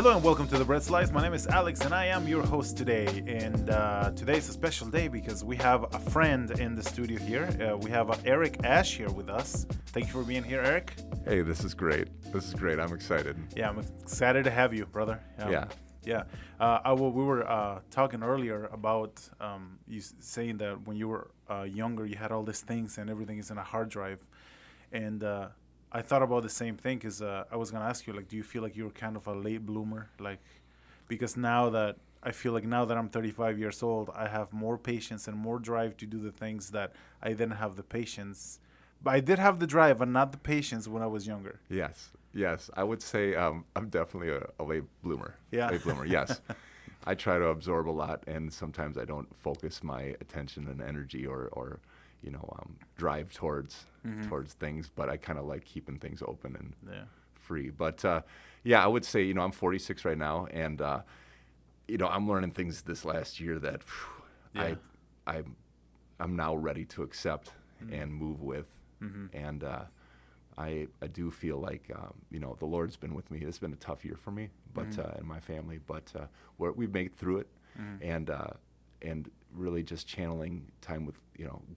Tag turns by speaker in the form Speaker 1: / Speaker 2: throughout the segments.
Speaker 1: Hello and welcome to the Bread Slice. My name is Alex and I am your host today. And today is a special day because we have a friend in the studio here. We have Eric Ash here with us. Thank you for being here, Eric.
Speaker 2: Hey, this is great. I'm excited.
Speaker 1: Yeah, I'm excited to have you, brother.
Speaker 2: Yeah.
Speaker 1: Yeah. We were talking earlier about you saying that when you were younger, you had all these things and everything is in a hard drive. And I thought about the same thing because I was going to ask you, like, do you feel like you're kind of a late bloomer? Like, because now that I feel like now that I'm 35 years old, I have more patience and more drive to do the things that I didn't have the patience. But I did have the drive and not the patience when I was younger.
Speaker 2: Yes. I would say I'm definitely a late bloomer.
Speaker 1: Yeah.
Speaker 2: Late bloomer, yes. I try to absorb a lot, and sometimes I don't focus my attention and energy or drive towards things, but I kind of like keeping things open and free. But I would say, I'm 46 right now, and I'm learning things this last year that I'm now ready to accept and move with. And I do feel like the Lord's been with me. It's been a tough year for me, but and my family, but we've made it through it, and really just channeling time with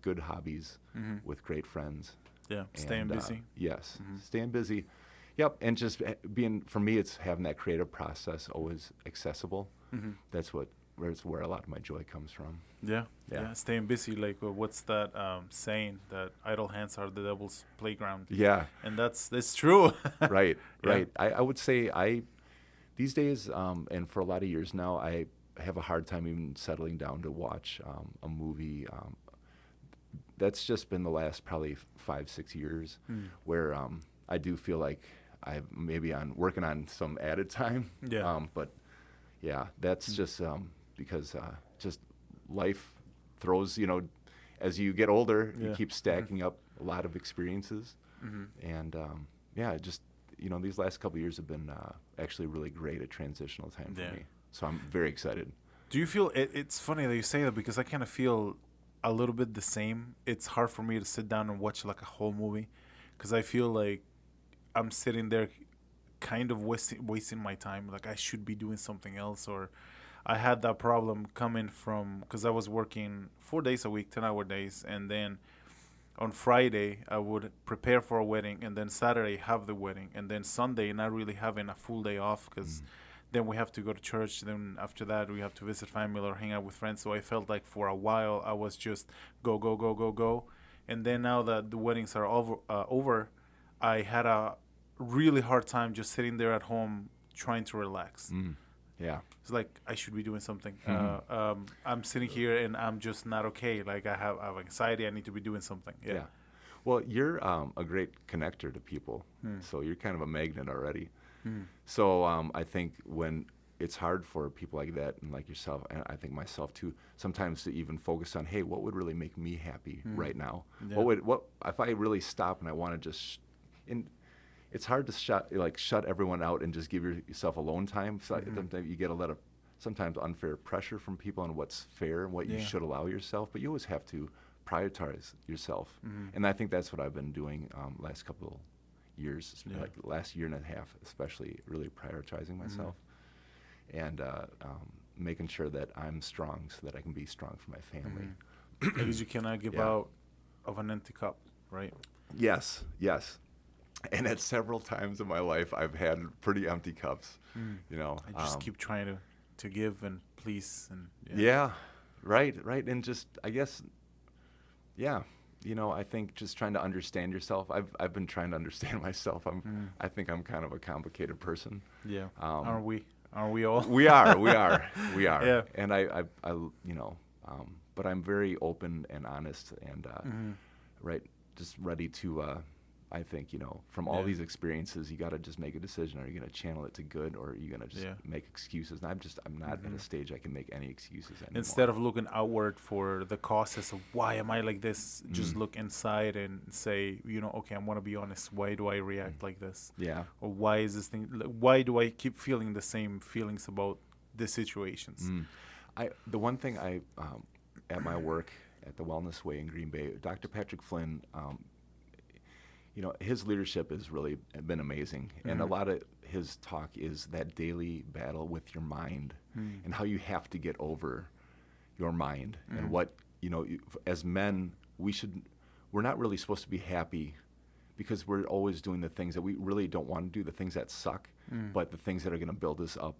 Speaker 2: good hobbies with great friends.
Speaker 1: Yeah, staying busy.
Speaker 2: Yes, staying busy. Yep, and just being, for me, it's having that creative process always accessible. That's where a lot of my joy comes from.
Speaker 1: Yeah, staying busy. Like, what's that saying? That idle hands are the devil's playground.
Speaker 2: Yeah,
Speaker 1: and that's true.
Speaker 2: Right. I would say these days, and for a lot of years now, I have a hard time even settling down to watch a movie. That's just been the last probably 5-6 years, where I do feel like I'm maybe working on some added time.
Speaker 1: Yeah.
Speaker 2: But yeah, that's just because just life throws, as you get older, you keep stacking up a lot of experiences. And just, these last couple of years have been actually really great at transitional time for me. So I'm very excited.
Speaker 1: Do you feel it's funny that you say that, because I kind of feel a little bit the same. It's hard for me to sit down and watch like a whole movie, because I feel like I'm sitting there kind of wasting my time. Like I should be doing something else. Or I had that problem coming from, because I was working 4 days a week, 10-hour days, and then on Friday I would prepare for a wedding, and then Saturday have the wedding, and then Sunday not really having a full day off, because then we have to go to church. Then after that, we have to visit family or hang out with friends. So I felt like for a while I was just go. And then now that the weddings are over, I had a really hard time just sitting there at home trying to relax.
Speaker 2: Yeah.
Speaker 1: It's like I should be doing something. I'm sitting here and I'm just not okay. Like I have anxiety. I need to be doing something. Yeah.
Speaker 2: Well, you're a great connector to people. So you're kind of a magnet already. So I think when it's hard for people like that, and like yourself, and I think myself too, sometimes to even focus on, hey, what would really make me happy right now?
Speaker 1: Yeah.
Speaker 2: What if I really stop and I want to just, it's hard to shut everyone out and just give yourself alone time. So sometimes you get a lot of sometimes unfair pressure from people on what's fair and what you should allow yourself, but you always have to prioritize yourself. And I think that's what I've been doing last couple years, like last year and a half especially, really prioritizing myself and making sure that I'm strong so that I can be strong for my family.
Speaker 1: Because you cannot give out of an empty cup, right?
Speaker 2: Yes. And at several times in my life, I've had pretty empty cups.
Speaker 1: I just keep trying to give and please and
Speaker 2: right. And just, I guess, I think just trying to understand yourself. I've been trying to understand myself. I think I'm kind of a complicated person.
Speaker 1: Yeah. Aren't we all?
Speaker 2: We are.
Speaker 1: Yeah.
Speaker 2: And I but I'm very open and honest and just ready to. I think, from all these experiences, you got to just make a decision. Are you going to channel it to good, or are you going to just make excuses? And I'm not at a stage I can make any excuses anymore.
Speaker 1: Instead of looking outward for the causes of why am I like this, just look inside and say, okay, I want to be honest. Why do I react like this?
Speaker 2: Yeah.
Speaker 1: Or why is this thing? Why do I keep feeling the same feelings about the situations?
Speaker 2: The one thing at my work at the Wellness Way in Green Bay, Dr. Patrick Flynn. his leadership has really been amazing. And a lot of his talk is that daily battle with your mind and how you have to get over your mind and what, as men, we're not really supposed to be happy because we're always doing the things that we really don't want to do, the things that suck, but the things that are going to build us up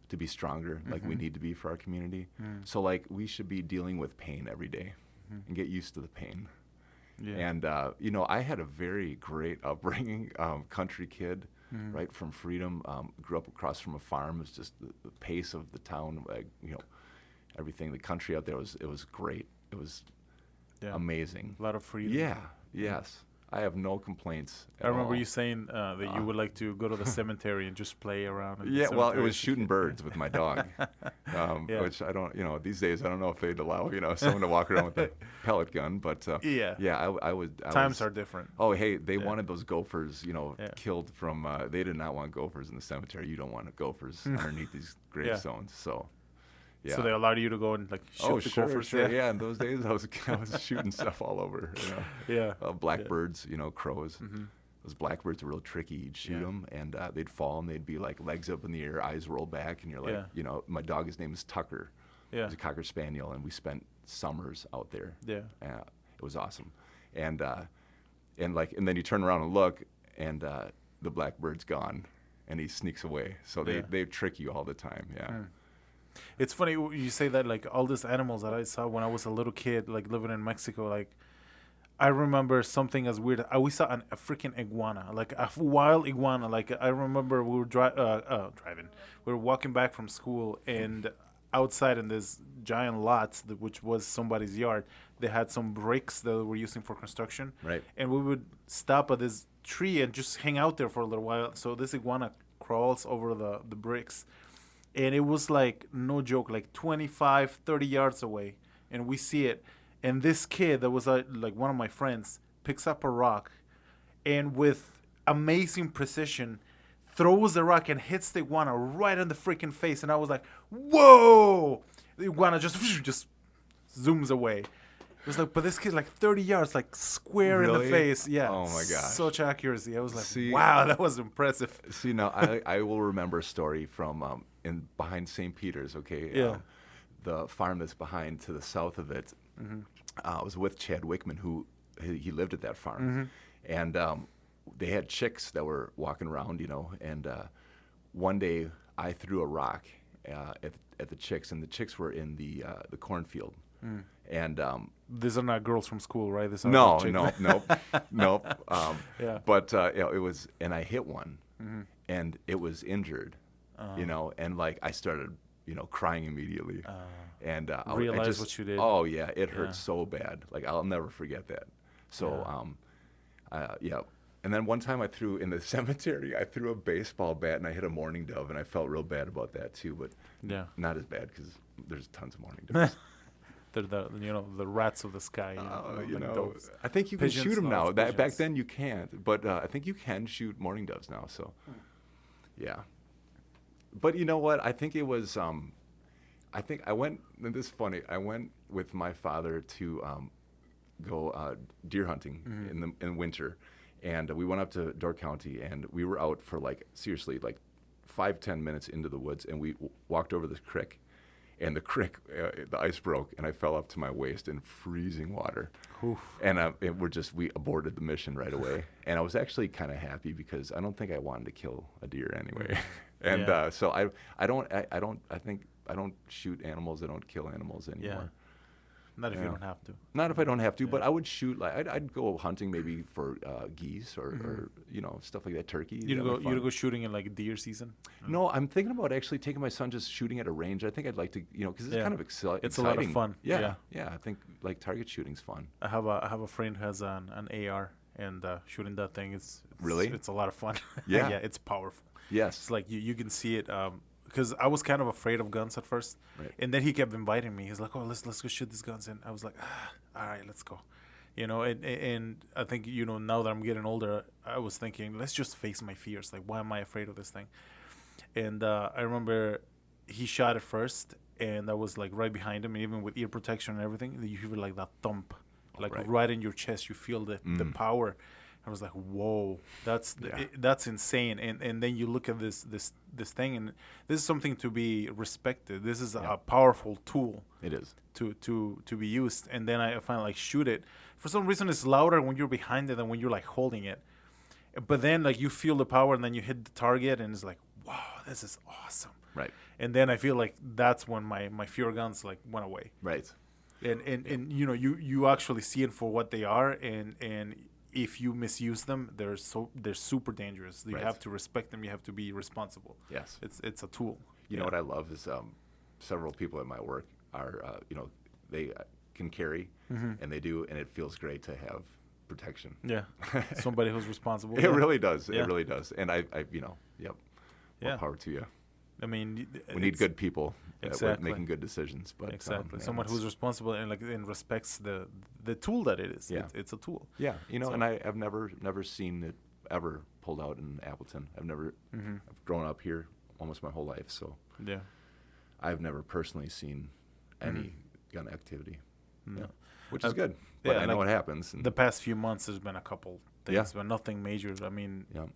Speaker 2: to be stronger, like we need to be for our community. So like we should be dealing with pain every day and get used to the pain. Yeah. And, I had a very great upbringing, country kid, right, from Freedom. Grew up across from a farm. It was just the pace of the town, everything. The country out there, it was great. It was amazing.
Speaker 1: A lot of freedom.
Speaker 2: Yeah, yes. I have no complaints at
Speaker 1: I remember
Speaker 2: all.
Speaker 1: you saying that you would like to go to the cemetery and just play around.
Speaker 2: Yeah, well, it was shooting birds with my dog, which I don't, these days I don't know if they'd allow, someone to walk around with a pellet gun, but I would.
Speaker 1: Times are different.
Speaker 2: Oh, hey, they wanted those gophers, killed from, they did not want gophers in the cemetery. You don't want gophers underneath these gravestones, so. Yeah.
Speaker 1: So they allowed you to go and shoot the gophers?
Speaker 2: Sure. Yeah, in those days I was shooting stuff all over. Blackbirds, crows. Those blackbirds are real tricky. You'd shoot them, and they'd fall, and they'd be like legs up in the air, eyes rolled back, and you're like, my dog, his name is Tucker.
Speaker 1: Yeah.
Speaker 2: He's a Cocker Spaniel, and we spent summers out there.
Speaker 1: Yeah.
Speaker 2: It was awesome, and then you turn around and look, and the blackbird's gone, and he sneaks away. So they trick you all the time. Yeah.
Speaker 1: It's funny you say that, like all these animals that I saw when I was a little kid, like living in Mexico. Like I remember something as weird. We saw a freaking iguana, like a wild iguana. Like I remember we were driving. We were walking back from school, and outside in this giant lot, which was somebody's yard, they had some bricks that they were using for construction.
Speaker 2: Right.
Speaker 1: And we would stop at this tree and just hang out there for a little while. So this iguana crawls over the bricks. And it was like, no joke, like 25, 30 yards away. And we see it. And this kid that was like one of my friends picks up a rock and with amazing precision throws the rock and hits the iguana right in the freaking face. And I was like, whoa! The iguana just zooms away. It was like, but this kid's like 30 yards, like square in the face. Yeah.
Speaker 2: Oh my gosh.
Speaker 1: Such accuracy. I was like, wow, that was impressive.
Speaker 2: See, now I will remember a story from behind St. Peter's, okay?
Speaker 1: Yeah.
Speaker 2: The farm that's behind to the south of it. I was with Chad Wickman, who he lived at that farm. And they had chicks that were walking around, and one day I threw a rock at the chicks, and the chicks were in the cornfield. And
Speaker 1: these are not girls from school, right? These are
Speaker 2: nope. But it was, and I hit one, and it was injured, and like I started, crying immediately, and
Speaker 1: realized what you did.
Speaker 2: Oh yeah, it hurt so bad. Like I'll never forget that. So and then one time I threw in the cemetery. I threw a baseball bat and I hit a mourning dove, and I felt real bad about that too. But not as bad because there's tons of mourning doves.
Speaker 1: They're the rats of the sky.
Speaker 2: I think you can shoot them now. Back then you can't, but I think you can shoot mourning doves now. So, yeah. But you know what? I think it was. I think I went. And this is funny. I went with my father to go deer hunting in winter, and we went up to Door County, and we were out for seriously 5-10 minutes into the woods, and we walked over this creek. And the creek, the ice broke, and I fell up to my waist in freezing water. Oof. And we aborted the mission right away. And I was actually kind of happy because I don't think I wanted to kill a deer anyway. And so I don't shoot animals. I don't kill animals anymore.
Speaker 1: Yeah. Not if you don't have to.
Speaker 2: Not if I don't have to, but I would shoot. I'd go hunting maybe for geese or stuff like that, turkey.
Speaker 1: You'd go shooting in deer season?
Speaker 2: No, I'm thinking about actually taking my son just shooting at a range. I think I'd like to, because it's kind of exciting.
Speaker 1: It's a lot of fun.
Speaker 2: Yeah. I think target shooting's fun.
Speaker 1: I have a friend who has an AR, and shooting that thing it's
Speaker 2: really
Speaker 1: it's a lot of fun.
Speaker 2: Yeah,
Speaker 1: yeah, it's powerful.
Speaker 2: Yes,
Speaker 1: it's like you can see it. Because I was kind of afraid of guns at first, and then he kept inviting me. He's like, "Oh, let's go shoot these guns," and I was like, "All right, let's go." And I think now that I'm getting older, I was thinking, let's just face my fears. Like, why am I afraid of this thing? And I remember he shot it first, and I was right behind him, and even with ear protection and everything, you hear that thump, right in your chest. You feel the power, I was like, whoa,
Speaker 2: Yeah.
Speaker 1: that's insane. And then you look at this thing, and this is something to be respected. This is
Speaker 2: Yeah.
Speaker 1: a powerful tool
Speaker 2: It is.
Speaker 1: to be used. And then I finally like shoot it. For some reason, it's louder when you're behind it than when you're like holding it. But then like you feel the power, and then you hit the target, and it's like, wow, this is awesome.
Speaker 2: Right.
Speaker 1: And then I feel like that's when my fear guns like went away.
Speaker 2: Right.
Speaker 1: And you know, you actually see it for what they are, and if you misuse them, they're super dangerous. You
Speaker 2: Right.
Speaker 1: have to respect them. You have to be responsible.
Speaker 2: Yes.
Speaker 1: It's a tool.
Speaker 2: You know what I love is several people at my work are they can carry, and they do, and it feels great to have protection.
Speaker 1: Yeah, somebody who's responsible.
Speaker 2: It
Speaker 1: Yeah.
Speaker 2: really does.
Speaker 1: Yeah.
Speaker 2: It really does. And I yep. More
Speaker 1: Yeah.
Speaker 2: power to you.
Speaker 1: I mean,
Speaker 2: We need good people
Speaker 1: Exactly.
Speaker 2: making good decisions. But
Speaker 1: Exactly.
Speaker 2: man,
Speaker 1: Someone
Speaker 2: it's-
Speaker 1: who's responsible and like and respects the tool that it is.
Speaker 2: Yeah.
Speaker 1: It's a tool.
Speaker 2: Yeah,
Speaker 1: So-
Speaker 2: and I've never seen it ever pulled out in Appleton. I've grown up here almost my whole life, so
Speaker 1: Yeah.
Speaker 2: I've never personally seen any gun activity.
Speaker 1: No.
Speaker 2: Yeah, which is
Speaker 1: Uh,
Speaker 2: good. But
Speaker 1: yeah,
Speaker 2: I know
Speaker 1: like
Speaker 2: what happens. And
Speaker 1: The past few months, there's been a couple things,
Speaker 2: Yeah.
Speaker 1: but nothing major. I mean,
Speaker 2: yeah,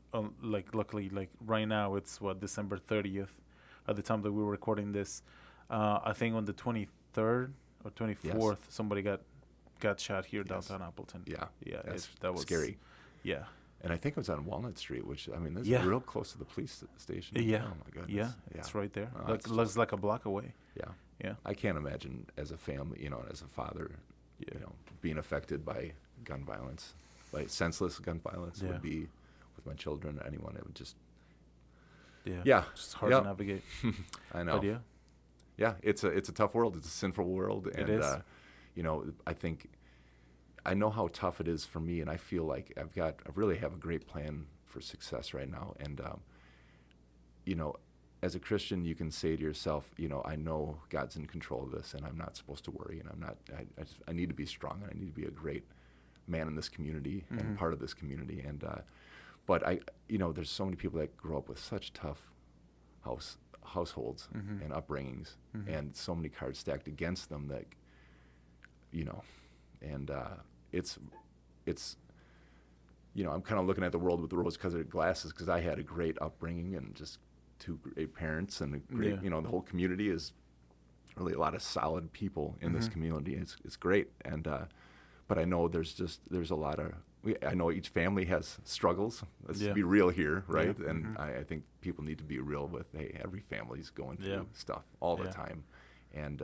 Speaker 1: like luckily, like right now, it's what December 30th, at the time that we were recording this. I think on the 23rd or 24th, somebody got shot here downtown Appleton.
Speaker 2: yeah,
Speaker 1: Yeah,
Speaker 2: that's
Speaker 1: that was
Speaker 2: scary.
Speaker 1: Yeah,
Speaker 2: And I think it was on Walnut Street, which I mean, that's
Speaker 1: Yeah.
Speaker 2: real close to the police station.
Speaker 1: yeah,
Speaker 2: Oh my goodness.
Speaker 1: yeah. It's right there.
Speaker 2: Oh,
Speaker 1: Like
Speaker 2: it's
Speaker 1: looks like a block away.
Speaker 2: Yeah.
Speaker 1: Yeah.
Speaker 2: I can't imagine as a family, as a father,
Speaker 1: Yeah.
Speaker 2: being affected by gun violence, like senseless gun violence
Speaker 1: Yeah.
Speaker 2: would be with my children, anyone. It would just,
Speaker 1: Yeah.
Speaker 2: yeah,
Speaker 1: It's hard
Speaker 2: yeah.
Speaker 1: to navigate.
Speaker 2: I know.
Speaker 1: But yeah.
Speaker 2: Yeah, it's a tough world. It's a sinful world, and
Speaker 1: is.
Speaker 2: I think I know how tough it is for me, and I feel like I really have a great plan for success right now. And as a Christian, you can say to yourself, I know God's in control of this, and I'm not supposed to worry, and I'm not. I need to be strong, and I need to be a great man in this community and part of this community. And but there's so many people that grow up with such tough households and upbringings, and so many cards stacked against them that and it's I'm kind of looking at the world with the rose-colored glasses because I had a great upbringing and just two great parents and a great
Speaker 1: Yeah.
Speaker 2: the whole community is really a lot of solid people in this community. It's great, and but I know there's a lot of I know each family has struggles. Let's
Speaker 1: Yeah.
Speaker 2: be real here, right?
Speaker 1: Yeah.
Speaker 2: And I think people need to be real with, hey, every family's going through
Speaker 1: Yeah.
Speaker 2: stuff all the
Speaker 1: Yeah.
Speaker 2: time. And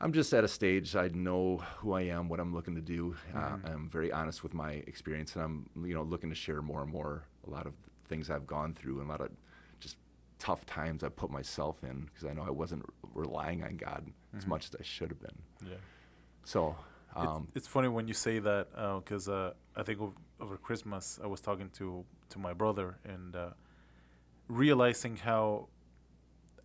Speaker 2: I'm just at a stage, I know who I am, what I'm looking to do. I'm very honest with my experience, and I'm looking to share more and more a lot of things I've gone through and a lot of just tough times I put myself in because I know I wasn't relying on God as much as I should have been.
Speaker 1: Yeah.
Speaker 2: So
Speaker 1: It's funny when you say that because I think over Christmas I was talking to my brother and realizing how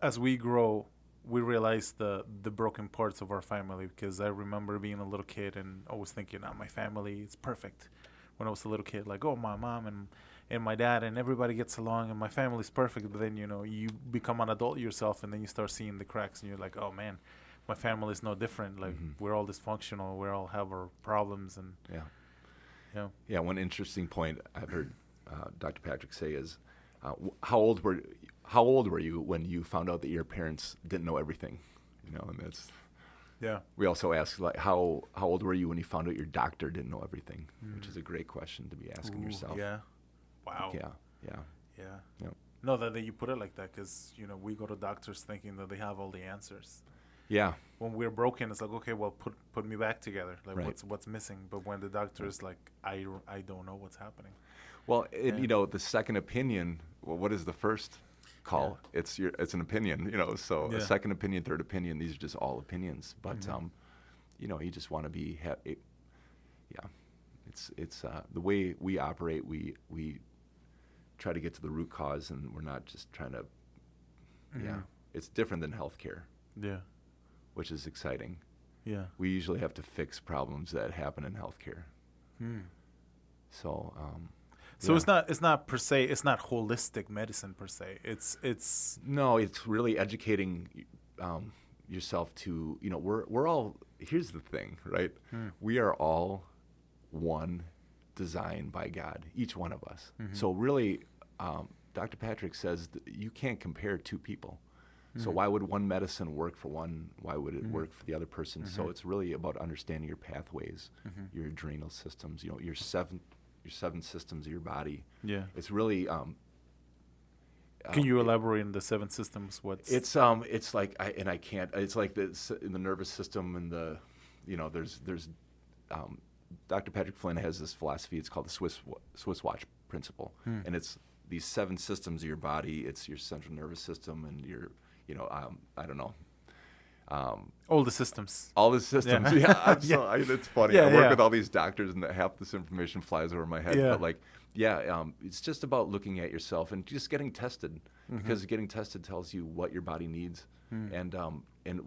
Speaker 1: as we grow we realize the broken parts of our family, because I remember being a little kid and always thinking, my family is perfect. When I was a little kid, like, my mom and my dad and everybody gets along and my family's perfect. But then you become an adult yourself and then you start seeing the cracks and you're like, oh man, my family is no different. Like we're all dysfunctional. We all have our problems and
Speaker 2: yeah. One interesting point I've heard Dr. Patrick say is, how old were you when you found out that your parents didn't know everything? And that's.
Speaker 1: yeah.
Speaker 2: We also ask, like, how old were you when you found out your doctor didn't know everything? Which is a great question to be asking yourself.
Speaker 1: Yeah. Wow.
Speaker 2: Yeah.
Speaker 1: Yeah.
Speaker 2: Yep.
Speaker 1: No, that you put it like that, because we go to doctors thinking that they have all the answers.
Speaker 2: Yeah.
Speaker 1: When we're broken, it's like, okay, well, put me back together. Like,
Speaker 2: Right.
Speaker 1: what's missing? But when the doctor is like, I don't know what's happening.
Speaker 2: Well, the second opinion. Well, what is the first call?
Speaker 1: Yeah.
Speaker 2: It's an opinion. So
Speaker 1: Yeah.
Speaker 2: a second opinion, third opinion. These are just all opinions. But you just want to be. Yeah. It's the way we operate. We try to get to the root cause, and we're not just trying to. Yeah. It's different than healthcare,
Speaker 1: Yeah.
Speaker 2: which is exciting.
Speaker 1: Yeah.
Speaker 2: We usually have to fix problems that happen in healthcare. So.
Speaker 1: So
Speaker 2: yeah.
Speaker 1: it's not per se. It's not holistic medicine per se. It's
Speaker 2: No, it's really educating yourself to, we're all, here's the thing, right? We are all one designed by God, each one of us. So really, Dr. Patrick says that you can't compare two people. So why would one medicine work for one? Why would it work for the other person? So it's really about understanding your pathways, your adrenal systems, your seven systems of your body.
Speaker 1: Yeah.
Speaker 2: It's really
Speaker 1: Can you elaborate on the 7 systems? What's
Speaker 2: it's like I can't. It's like in the nervous system and there's Dr. Patrick Flynn has this philosophy. It's called the Swiss watch principle, and it's these 7 systems of your body. It's your central nervous system and your I don't know.
Speaker 1: all the systems?
Speaker 2: All the systems. Yeah, it's funny.
Speaker 1: Yeah,
Speaker 2: I work
Speaker 1: yeah.
Speaker 2: with all these doctors, and half this information flies over my head.
Speaker 1: Yeah.
Speaker 2: But it's just about looking at yourself and just getting tested, because getting tested tells you what your body needs and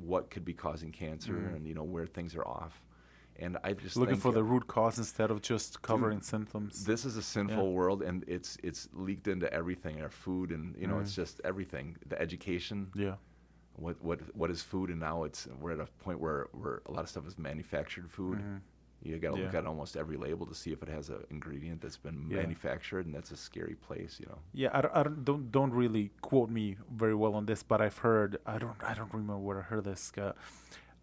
Speaker 2: what could be causing cancer and where things are off. And I just
Speaker 1: Looking
Speaker 2: think,
Speaker 1: for the root cause instead of just covering symptoms.
Speaker 2: This is a sinful world, and it's leaked into everything. Our food, and it's just everything. The education.
Speaker 1: Yeah.
Speaker 2: What is food? And now we're at a point where a lot of stuff is manufactured food. You got to look at almost every label to see if it has an ingredient that's been manufactured, and that's a scary place.
Speaker 1: Yeah, don't really quote me very well on this, but I've heard, I don't remember where I heard this,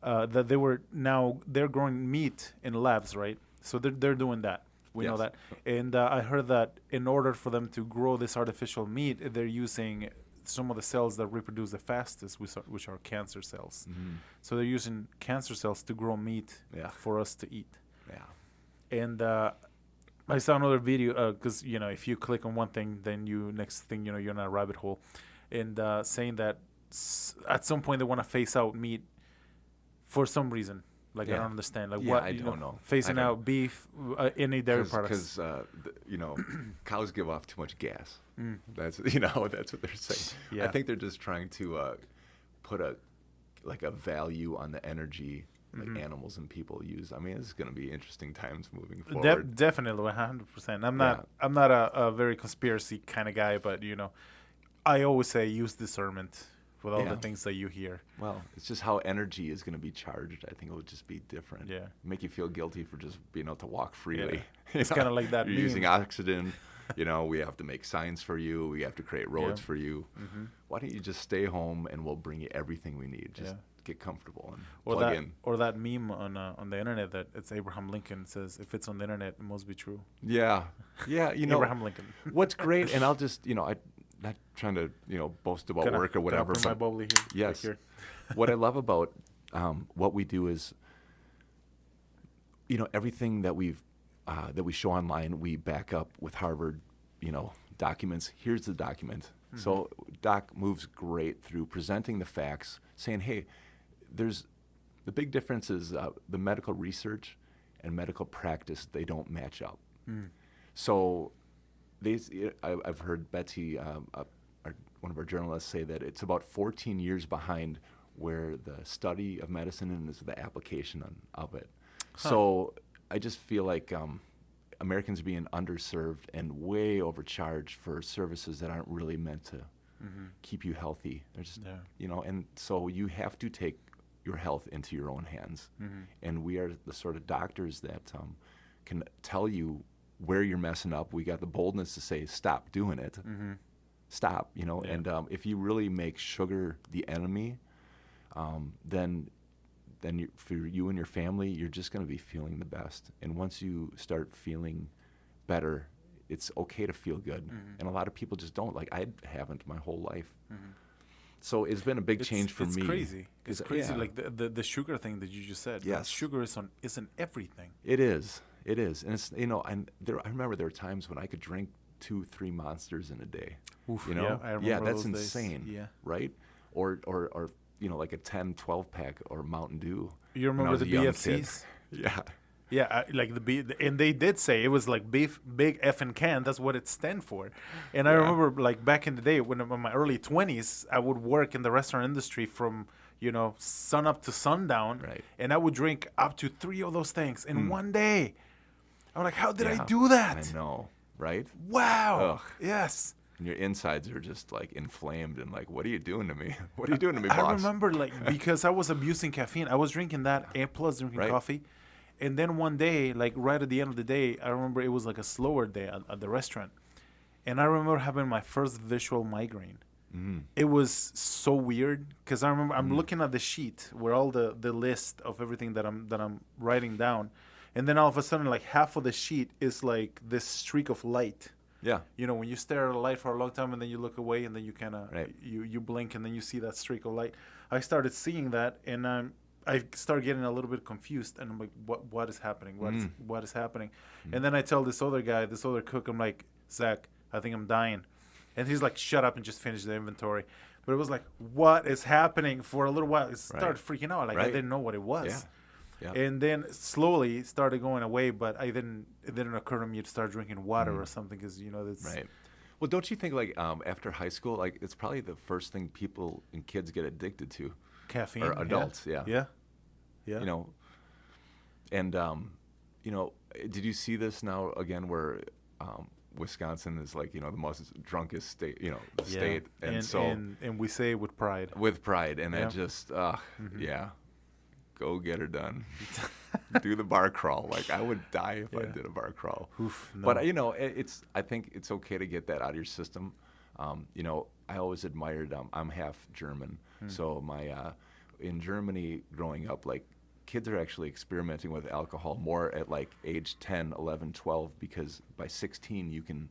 Speaker 1: that they're growing meat in labs, right? So they're doing that. We know that. And I heard that in order for them to grow this artificial meat, they're using some of the cells that reproduce the fastest, which are cancer cells. So they're using cancer cells to grow meat for us to eat.
Speaker 2: Yeah.
Speaker 1: And I saw another video, because if you click on one thing, then next thing you're in a rabbit hole, and saying that at some point they want to phase out meat for some reason. I don't understand. What?
Speaker 2: I don't know.
Speaker 1: Phasing out beef, any dairy products.
Speaker 2: Because cows give off too much gas. That's that's what they're saying.
Speaker 1: Yeah.
Speaker 2: I think they're just trying to put a value on the energy animals and people use. I mean, it's going to be interesting times moving forward.
Speaker 1: Definitely, 100%. I'm not a very conspiracy kind of guy, but I always say use discernment with all the things that you hear.
Speaker 2: Well, it's just how energy is going to be charged. I think it would just be different.
Speaker 1: Yeah.
Speaker 2: Make you feel guilty for just being able to walk freely.
Speaker 1: Yeah. It's kind of like that
Speaker 2: You're
Speaker 1: meme.
Speaker 2: using oxygen. We have to make signs for you. We have to create roads for you. Why don't you just stay home and we'll bring you everything we need? Just get comfortable and plug in.
Speaker 1: Or that meme on the internet that it's Abraham Lincoln says, if it's on the internet, it must be true.
Speaker 2: Yeah. Yeah.
Speaker 1: Abraham Lincoln.
Speaker 2: What's great, and I'll just, I'm not trying to, boast about work or whatever.
Speaker 1: Can I bring my bubbly here?
Speaker 2: Yes.
Speaker 1: Right here?
Speaker 2: What I love about what we do is, everything that we show online, we back up with Harvard, documents. Here's the document. So Doc moves great through presenting the facts, saying, hey, the big difference is the medical research and medical practice, they don't match up. So I've heard Betsy, one of our journalists, say that it's about 14 years behind where the study of medicine and is the application of it. So I just feel like Americans are being underserved and way overcharged for services that aren't really meant to keep you healthy. There's, and so you have to take your health into your own hands. And we are the sort of doctors that can tell you where you're messing up. We got the boldness to say, stop doing it. Stop, and if you really make sugar the enemy, then for you and your family, you're just going to be feeling the best. And once you start feeling better, it's okay to feel good. And a lot of people just don't. I haven't my whole life. So it's been a big change for me.
Speaker 1: It's crazy. It's crazy, like the sugar thing that you just said.
Speaker 2: Yes.
Speaker 1: Like sugar is in everything.
Speaker 2: It is. It is. And it's, I remember there were times when I could drink 2-3 Monsters in a day.
Speaker 1: Oof, yeah, I remember
Speaker 2: that's
Speaker 1: those
Speaker 2: insane.
Speaker 1: days. Yeah.
Speaker 2: Right? Or like a 10-12 pack or Mountain Dew.
Speaker 1: You remember the BFCs?
Speaker 2: Yeah.
Speaker 1: Yeah, and they did say it was like big effing can. That's what it stand for. And I remember back in the day when in my early 20s, I would work in the restaurant industry from sun up to sundown,
Speaker 2: right.
Speaker 1: And I would drink up to 3 of those things in one day. I'm like, how did I do that?
Speaker 2: I know, right?
Speaker 1: Wow.
Speaker 2: Ugh.
Speaker 1: Yes.
Speaker 2: And your insides are just inflamed and what are you doing to me? What are you doing to me, boss?
Speaker 1: I remember because I was abusing caffeine. I was drinking that and plus drinking coffee. And then one day, like right at the end of the day, I remember it was like a slower day at the restaurant. And I remember having my first visual migraine.
Speaker 2: Mm.
Speaker 1: It was so weird because I remember I'm
Speaker 2: Mm.
Speaker 1: looking at the sheet where all the list of everything that I'm writing down, and then all of a sudden like half of the sheet is like this streak of light.
Speaker 2: Yeah.
Speaker 1: You know, when you stare at a light for a long time and then you look away and then you kind of
Speaker 2: Right.
Speaker 1: you blink and then you see that streak of light. I started seeing that and I started getting a little bit confused and I'm like, what is happening? What is happening? And then I tell this other guy, this other cook, I'm like, Zach, I think I'm dying. And he's like, shut up and just finish the inventory. But it was like, what is happening for a little while? It started freaking out. Like I
Speaker 2: Right.
Speaker 1: didn't know what it was.
Speaker 2: Yeah. Yeah.
Speaker 1: And then slowly it started going away, but it didn't occur to me to start drinking water or something because, you know, that's
Speaker 2: Right. Well, don't you think like after high school, like it's probably the first thing people and kids get addicted to,
Speaker 1: caffeine.
Speaker 2: or adults, yeah.
Speaker 1: Yeah. Yeah.
Speaker 2: You know, and you know, did you see this now again where Wisconsin is like, you know, the most drunkest state, you know, state, and so
Speaker 1: and we say it with pride.
Speaker 2: with pride, and
Speaker 1: Yeah.
Speaker 2: that just yeah, go get her done. Do the bar crawl. Like I would die if I
Speaker 1: Yeah.
Speaker 2: did a bar crawl.
Speaker 1: Oof, no.
Speaker 2: But you know, I think it's okay to get that out of your system. You know, I always admired. I'm half German, so my in Germany growing up, like kids are actually experimenting with alcohol more at like age 10, 11, 12 because by 16 you can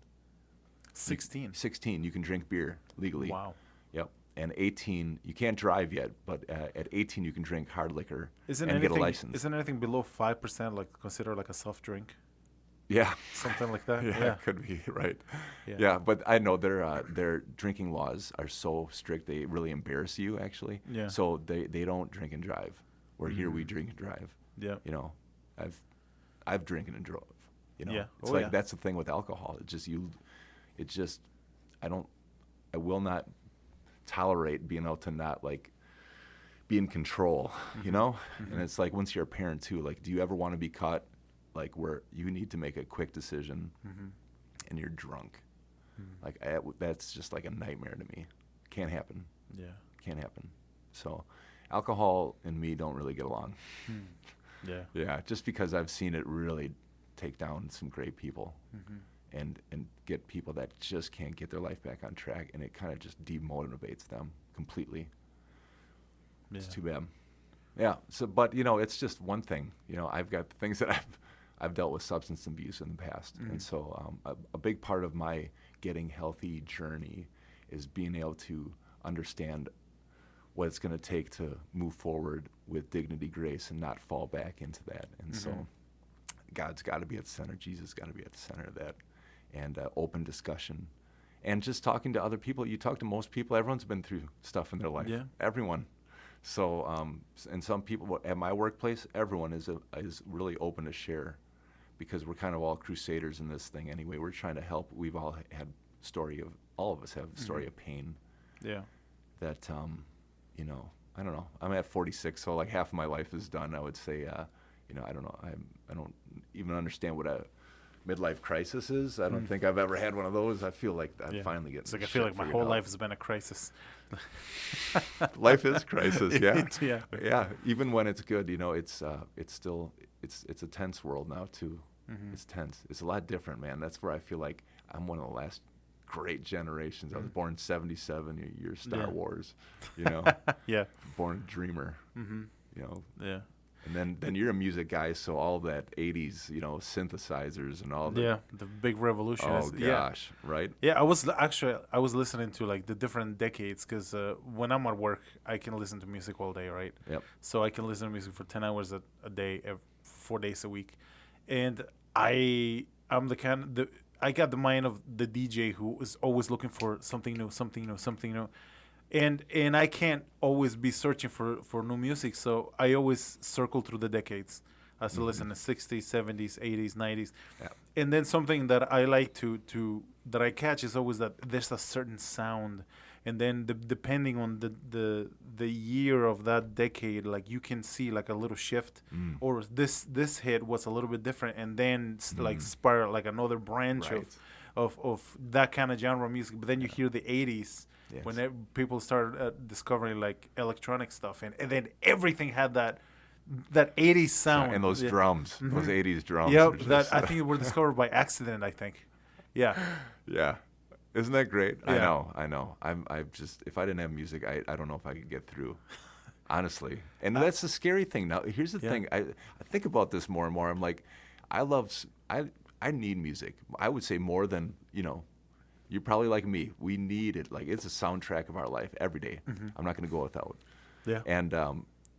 Speaker 1: 16.
Speaker 2: you can drink beer legally.
Speaker 1: Wow.
Speaker 2: Yep. And 18 you can't drive yet, but at 18 you can drink hard liquor
Speaker 1: Isn't
Speaker 2: and get a
Speaker 1: anything
Speaker 2: license.
Speaker 1: isn't anything below 5% like considered like a soft drink?
Speaker 2: Yeah.
Speaker 1: Something like that?
Speaker 2: Yeah, it could be right.
Speaker 1: Yeah.
Speaker 2: Yeah, but I know their drinking laws are so strict they really embarrass you actually.
Speaker 1: Yeah.
Speaker 2: So they don't drink and drive. Where here we drink and drive.
Speaker 1: Yeah.
Speaker 2: You know, I've drinking and drove. You know,
Speaker 1: Yeah.
Speaker 2: it's
Speaker 1: Oh,
Speaker 2: like
Speaker 1: yeah.
Speaker 2: that's the thing with alcohol. I will not tolerate being able to not like be in control. You know, and it's like once you're a parent too. Like, do you ever want to be caught like where you need to make a quick decision and you're drunk? Like that's just like a nightmare to me. Can't happen.
Speaker 1: Yeah.
Speaker 2: Can't happen. So alcohol and me don't really get along.
Speaker 1: Yeah.
Speaker 2: Yeah, just because I've seen it really take down some great people and get people that just can't get their life back on track, and it kind of just demotivates them completely.
Speaker 1: Yeah.
Speaker 2: It's too bad. Yeah. So, but you know, it's just one thing. You know, I've got things that I've dealt with substance abuse in the past, and so a big part of my getting healthy journey is being able to understand what it's going to take to move forward with dignity, grace, and not fall back into that. And so God's got to be at the center. Jesus got to be at the center of that. And open discussion. And just talking to other people. You talk to most people, everyone's been through stuff in their life.
Speaker 1: Yeah.
Speaker 2: Everyone. So, and some people at my workplace, everyone is really open to share because we're kind of all crusaders in this thing anyway. We're trying to help. We've all had all of us have a story of pain
Speaker 1: Yeah.
Speaker 2: that, you know, I don't know. I'm at 46, so like half of my life is done. I would say, you know, I don't know. I don't even understand what a midlife crisis is. I don't think I've ever had one of those. I feel like I'm
Speaker 1: Yeah.
Speaker 2: finally getting.
Speaker 1: It's like I feel like my whole life has been a crisis.
Speaker 2: Life is crisis. Yeah.
Speaker 1: Yeah.
Speaker 2: Yeah. Even when it's good, you know, it's still it's a tense world now too. It's tense. It's a lot different, man. That's where I feel like I'm one of the last great generations. I was born in '77. You're Star
Speaker 1: Yeah.
Speaker 2: Wars, you know.
Speaker 1: Yeah.
Speaker 2: Born a dreamer. You know.
Speaker 1: Yeah.
Speaker 2: And then you're a music guy, so all that '80s, you know, synthesizers and all that.
Speaker 1: Yeah. The big revolution.
Speaker 2: Oh
Speaker 1: Yeah.
Speaker 2: gosh, right?
Speaker 1: Yeah, I was listening to like the different decades because when I'm at work, I can listen to music all day, right?
Speaker 2: Yep.
Speaker 1: So I can listen to music for 10 hours a day, 4 days a week, and I'm I got the mind of the DJ who is always looking for something new, and I can't always be searching for new music, so I always circle through the decades. I still listen to 60s, 70s, 80s, 90s.
Speaker 2: Yeah.
Speaker 1: And then something that I like to that I catch is always that there's a certain sound, and then depending on the year of that decade, like you can see like a little shift, or this hit was a little bit different, and then like spiral like another branch
Speaker 2: Right.
Speaker 1: of that kind of genre of music. But then you hear the 80s.
Speaker 2: Yes.
Speaker 1: When people started discovering like electronic stuff, and then everything had that 80s sound.
Speaker 2: And those
Speaker 1: Yeah.
Speaker 2: drums, those 80s drums.
Speaker 1: Yep,
Speaker 2: are
Speaker 1: that
Speaker 2: just-
Speaker 1: I think were discovered by accident, I think. Yeah.
Speaker 2: Yeah. Isn't that great?
Speaker 1: Yeah.
Speaker 2: I know. I just, if I didn't have music, I don't know if I could get through. Honestly. And that's the scary thing. Now, here's the
Speaker 1: Yeah.
Speaker 2: thing. I think about this more and more. I'm like, I need music. I would say more than, you're probably like me. We need it. Like, it's a soundtrack of our life every day. I'm not going to go without.
Speaker 1: Yeah.
Speaker 2: And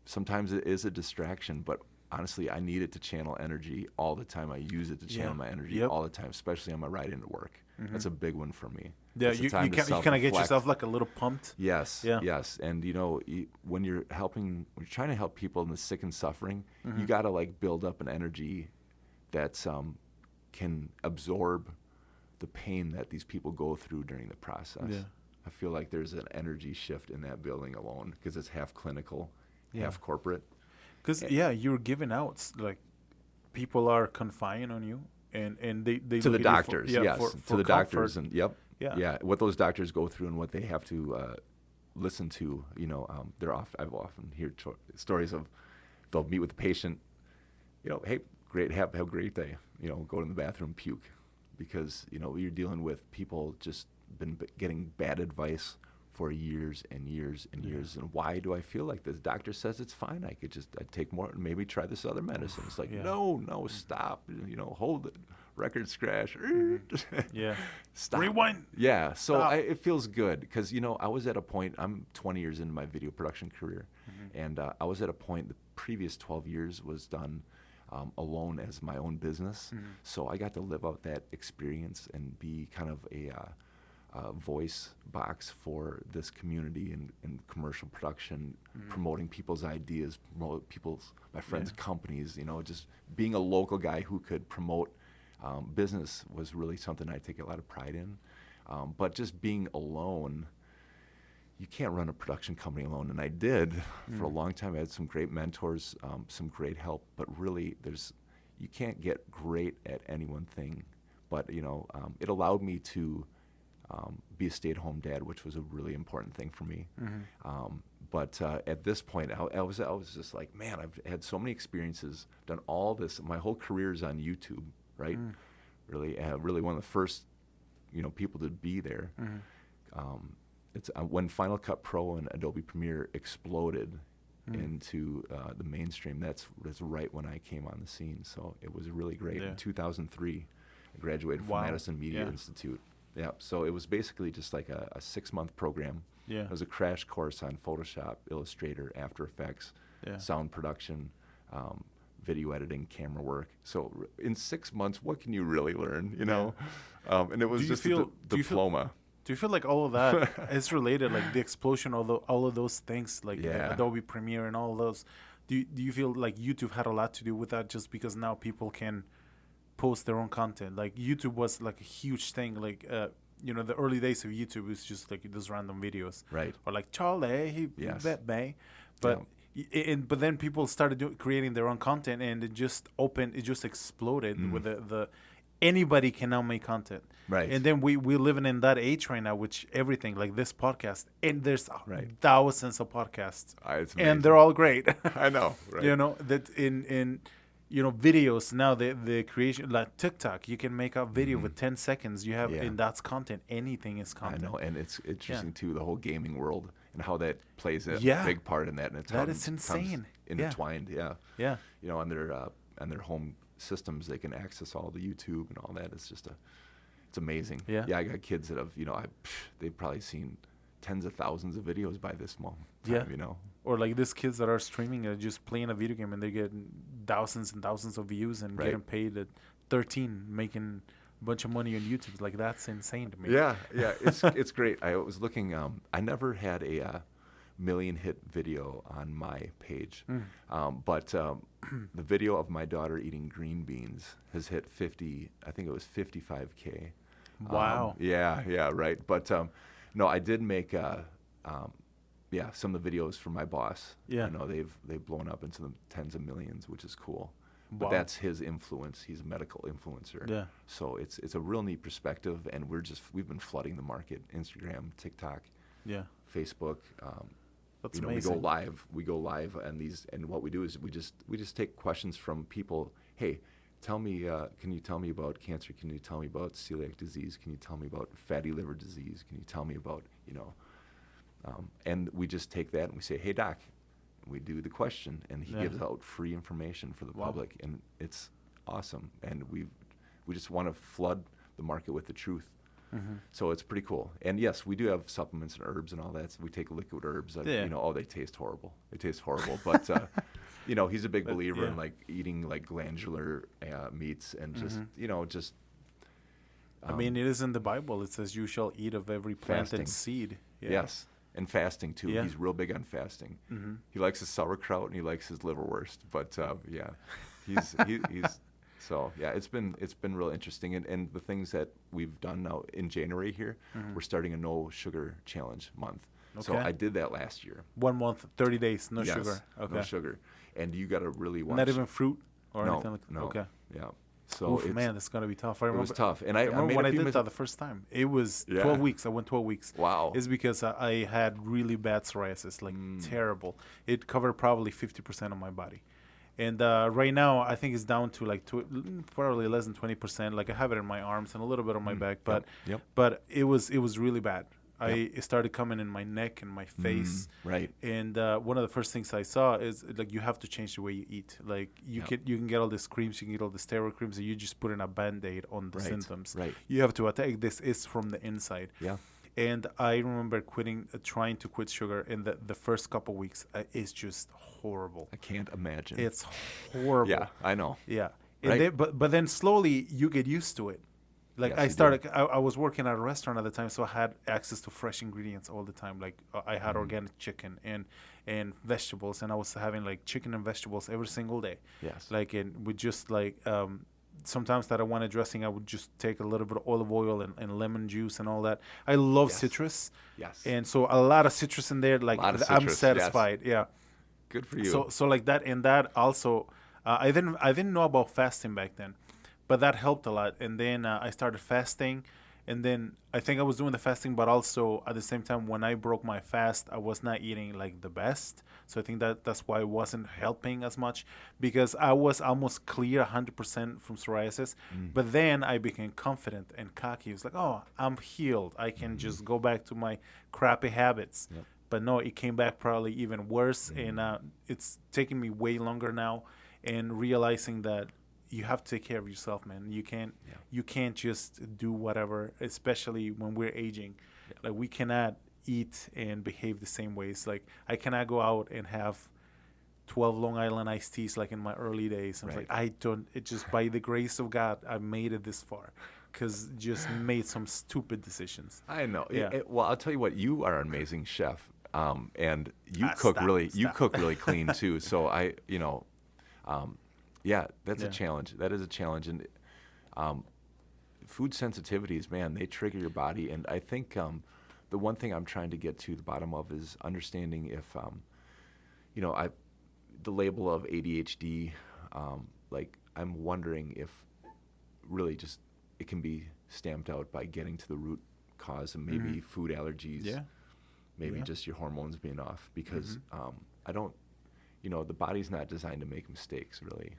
Speaker 2: sometimes it is a distraction, but honestly, I need it to channel energy all the time. I use it to channel my energy
Speaker 1: Yep.
Speaker 2: all the time, especially on my ride into work. That's a big one for me.
Speaker 1: Yeah,
Speaker 2: It's a
Speaker 1: you
Speaker 2: time to
Speaker 1: kind of get
Speaker 2: self-reflect.
Speaker 1: yourself like a little pumped.
Speaker 2: Yes,
Speaker 1: Yeah.
Speaker 2: yes. And when you're trying to help people in the sick and suffering,
Speaker 1: Mm-hmm.
Speaker 2: you got to like build up an energy that's can absorb the pain that these people go through during the process.
Speaker 1: Yeah.
Speaker 2: I feel like there's an energy shift in that building alone because it's half clinical,
Speaker 1: Yeah.
Speaker 2: half corporate.
Speaker 1: Because you're giving out like people are confiding on you, and they
Speaker 2: To the
Speaker 1: look at you
Speaker 2: doctors,
Speaker 1: for,
Speaker 2: yes,
Speaker 1: for
Speaker 2: to the doctors,
Speaker 1: comfort.
Speaker 2: and yep,
Speaker 1: Yeah.
Speaker 2: what those doctors go through and what they have to listen to. I've often heard stories of they'll meet with the patient. Hey, great, have a great day. Go to the bathroom, puke, because you're dealing with people just been getting bad advice for years and years and years. And why do I feel like this? Doctor says it's fine. I'd take more and maybe try this other medicine. It's like,
Speaker 1: Yeah.
Speaker 2: no, stop. Hold it. Record scratch.
Speaker 1: Yeah.
Speaker 2: Stop.
Speaker 1: Rewind.
Speaker 2: Yeah. So
Speaker 1: Stop.
Speaker 2: it feels good because, I was at a point, I'm 20 years into my video production career. And I was at a point, the previous 12 years was done alone as my own business. So I got to live out that experience and be kind of a voice box for this community in commercial production, promoting people's ideas, my friends' companies, just being a local guy who could promote business was really something I take a lot of pride in. But just being alone, you can't run a production company alone. And I did for a long time. I had some great mentors, some great help, but really you can't get great at any one thing. But, it allowed me to be a stay-at-home dad, which was a really important thing for me. But at this point, I was just like, man, I've had so many experiences, done all this. My whole career is on YouTube, right? Really one of the first, people to be there. It's when Final Cut Pro and Adobe Premiere exploded into the mainstream. That's right when I came on the scene. So it was really great.
Speaker 1: Yeah.
Speaker 2: In 2003, I graduated from
Speaker 1: Wow.
Speaker 2: Madison Media
Speaker 1: Yeah.
Speaker 2: Institute. Yeah, so it was basically just like a 6-month program.
Speaker 1: Yeah.
Speaker 2: It was a crash course on Photoshop, Illustrator, After Effects,
Speaker 1: Yeah.
Speaker 2: sound production, video editing, camera work. So in 6 months, what can you really learn, And it was
Speaker 1: Do you
Speaker 2: just
Speaker 1: feel-
Speaker 2: a
Speaker 1: do you feel-
Speaker 2: diploma.
Speaker 1: Do you feel like all of that is related, like the explosion of all of those things, like
Speaker 2: Yeah.
Speaker 1: Adobe Premiere and all of those? Do you feel like YouTube had a lot to do with that, just because now people can post their own content? Like YouTube was like a huge thing, like the early days of YouTube was just like those random videos,
Speaker 2: Right.
Speaker 1: or like Charlie, he
Speaker 2: Yes.
Speaker 1: bet me, but but then people started creating their own content, and it just exploded with the anybody can now make content.
Speaker 2: Right.
Speaker 1: And then we're living in that age right now, which everything like this podcast, and there's
Speaker 2: Right.
Speaker 1: thousands of podcasts,
Speaker 2: It's
Speaker 1: and
Speaker 2: amazing.
Speaker 1: they're all great.
Speaker 2: I know, right?
Speaker 1: That in videos now, the creation, like TikTok, you can make a video with 10 seconds. You have,
Speaker 2: Yeah.
Speaker 1: and that's content. Anything is
Speaker 2: I
Speaker 1: content.
Speaker 2: know, and it's interesting too, the whole gaming world and how that plays a
Speaker 1: Yeah.
Speaker 2: big part in that. And it's
Speaker 1: That
Speaker 2: how
Speaker 1: is
Speaker 2: it comes
Speaker 1: insane. Yeah.
Speaker 2: intertwined, yeah.
Speaker 1: Yeah.
Speaker 2: On their home systems, they can access all the YouTube and all that. It's just it's amazing.
Speaker 1: Yeah.
Speaker 2: I got kids that have, they've probably seen tens of thousands of videos by this moment.
Speaker 1: Yeah.
Speaker 2: Time,
Speaker 1: Or like these kids that are streaming and just playing a video game, and they get thousands and thousands of views and
Speaker 2: Right.
Speaker 1: getting paid at 13, making a bunch of money on YouTube. Like, that's insane to me.
Speaker 2: Yeah, it's great. I was looking. I never had a million hit video on my page, but the video of my daughter eating green beans has hit 50. I think it was 55K.
Speaker 1: Wow.
Speaker 2: Yeah, right. But no, I did make some of the videos for my boss.
Speaker 1: Yeah.
Speaker 2: They've blown up into the tens of millions, which is cool.
Speaker 1: Wow.
Speaker 2: But that's his influence. He's a medical influencer.
Speaker 1: Yeah.
Speaker 2: So it's a real neat perspective, and we've been flooding the market. Instagram, TikTok,
Speaker 1: Yeah.
Speaker 2: Facebook,
Speaker 1: That's
Speaker 2: you know,
Speaker 1: amazing.
Speaker 2: we go live and these, and what we do is we just take questions from people. Hey, tell me, can you tell me about cancer? Can you tell me about celiac disease? Can you tell me about fatty liver disease? Can you tell me about, you know, and we just take that and we say, hey, doc, we do the question, and he
Speaker 1: Yeah.
Speaker 2: gives out free information for the
Speaker 1: Wow.
Speaker 2: public, and it's awesome. And we just want to flood the market with the truth.
Speaker 1: Mm-hmm.
Speaker 2: So it's pretty cool. And yes, we do have supplements and herbs and all that. So we take liquid herbs.
Speaker 1: Yeah.
Speaker 2: You know, oh, they taste horrible. They taste horrible. But, you know, he's a big
Speaker 1: But,
Speaker 2: believer in
Speaker 1: yeah.
Speaker 2: like eating like glandular meats and just,
Speaker 1: Mm-hmm.
Speaker 2: you know, just.
Speaker 1: I mean, it is in the Bible. It says, "You shall eat of every plant
Speaker 2: Fasting.
Speaker 1: and seed." Yeah.
Speaker 2: Yes. And fasting too.
Speaker 1: Yeah.
Speaker 2: He's real big on fasting.
Speaker 1: Mm-hmm.
Speaker 2: He likes his sauerkraut and he likes his liverwurst. But yeah, he's so yeah. It's been real interesting. And the things that we've done now in January here, we're starting a no sugar challenge month. So
Speaker 1: Okay.
Speaker 2: I did that last year.
Speaker 1: 1 month, 30 days, no
Speaker 2: Yes,
Speaker 1: sugar. Okay.
Speaker 2: no sugar. And you got to really watch.
Speaker 1: Not even fruit or
Speaker 2: no,
Speaker 1: anything like that.
Speaker 2: no.
Speaker 1: Okay.
Speaker 2: Yeah. So
Speaker 1: Oof,
Speaker 2: it's,
Speaker 1: man, that's gonna be tough. I
Speaker 2: it
Speaker 1: remember.
Speaker 2: was tough. And
Speaker 1: I
Speaker 2: I
Speaker 1: remember
Speaker 2: made
Speaker 1: when
Speaker 2: a
Speaker 1: I
Speaker 2: few
Speaker 1: did
Speaker 2: mis-
Speaker 1: that the first time. It was
Speaker 2: Yeah.
Speaker 1: 12 weeks. I went 12 weeks.
Speaker 2: Wow.
Speaker 1: It's because I had really bad psoriasis, like terrible. It covered probably 50% of my body. And right now, I think it's down to like probably less than 20%. Like I have it in my arms and a little bit on my back, but
Speaker 2: Yep.
Speaker 1: but it was really bad. It started coming in my neck and my face.
Speaker 2: Right.
Speaker 1: And one of the first things I saw is like you have to change the way you eat. Like you can get all these creams, you can get all the steroid creams, and you just put in a band-aid on the
Speaker 2: Right,
Speaker 1: symptoms.
Speaker 2: right.
Speaker 1: You have to attack this is from the inside.
Speaker 2: Yeah.
Speaker 1: And I remember trying to quit sugar, and the first couple weeks is just horrible.
Speaker 2: I can't imagine.
Speaker 1: It's horrible.
Speaker 2: Yeah, I know.
Speaker 1: Yeah. And
Speaker 2: Right.
Speaker 1: then, but then slowly you get used to it. Like
Speaker 2: Yes,
Speaker 1: I
Speaker 2: you do.
Speaker 1: started, I was working at a restaurant at the time, so I had access to fresh ingredients all the time. Like I had organic chicken and vegetables, and I was having like chicken and vegetables every single day.
Speaker 2: Yes.
Speaker 1: Like and with just like sometimes that I wanted dressing, I would just take a little bit of olive oil and lemon juice and all that. I love
Speaker 2: Yes.
Speaker 1: citrus,
Speaker 2: Yes.
Speaker 1: and so a lot of citrus in there. Like
Speaker 2: Lot of
Speaker 1: I'm
Speaker 2: citrus, yes.
Speaker 1: satisfied. Yeah.
Speaker 2: Good for you.
Speaker 1: So like that, and that also, I didn't know about fasting back then, but that helped a lot. And then I started fasting, and then I think I was doing the fasting, but also at the same time when I broke my fast, I was not eating like the best. So I think that's why it wasn't helping as much, because I was almost clear 100% from psoriasis, but then I became confident and cocky. It was like, oh, I'm healed. I can just go back to my crappy habits.
Speaker 2: Yep.
Speaker 1: But no, it came back probably even worse, and it's taking me way longer now. And realizing that you have to take care of yourself, man. You can't just do whatever, especially when we're aging. Like we cannot eat and behave the same ways. Like I cannot go out and have 12 Long Island iced teas like in my early days. I'm
Speaker 2: Right.
Speaker 1: like, I don't. It just by the grace of God, I made it this far, because just made some stupid decisions.
Speaker 2: I know.
Speaker 1: Yeah.
Speaker 2: Well, I'll tell you what. You are an amazing chef, and you cook
Speaker 1: Stop,
Speaker 2: really. You
Speaker 1: stop.
Speaker 2: cook really clean too. So yeah, that's a
Speaker 1: Yeah.
Speaker 2: challenge. That is a challenge, and food sensitivities, man, they trigger your body. And I think the one thing I'm trying to get to the bottom of is understanding if the label of ADHD. Like I'm wondering if really just it can be stamped out by getting to the root cause and maybe food allergies.
Speaker 1: Yeah.
Speaker 2: Maybe
Speaker 1: Yeah.
Speaker 2: just your hormones being off, because I don't, the body's not designed to make mistakes really,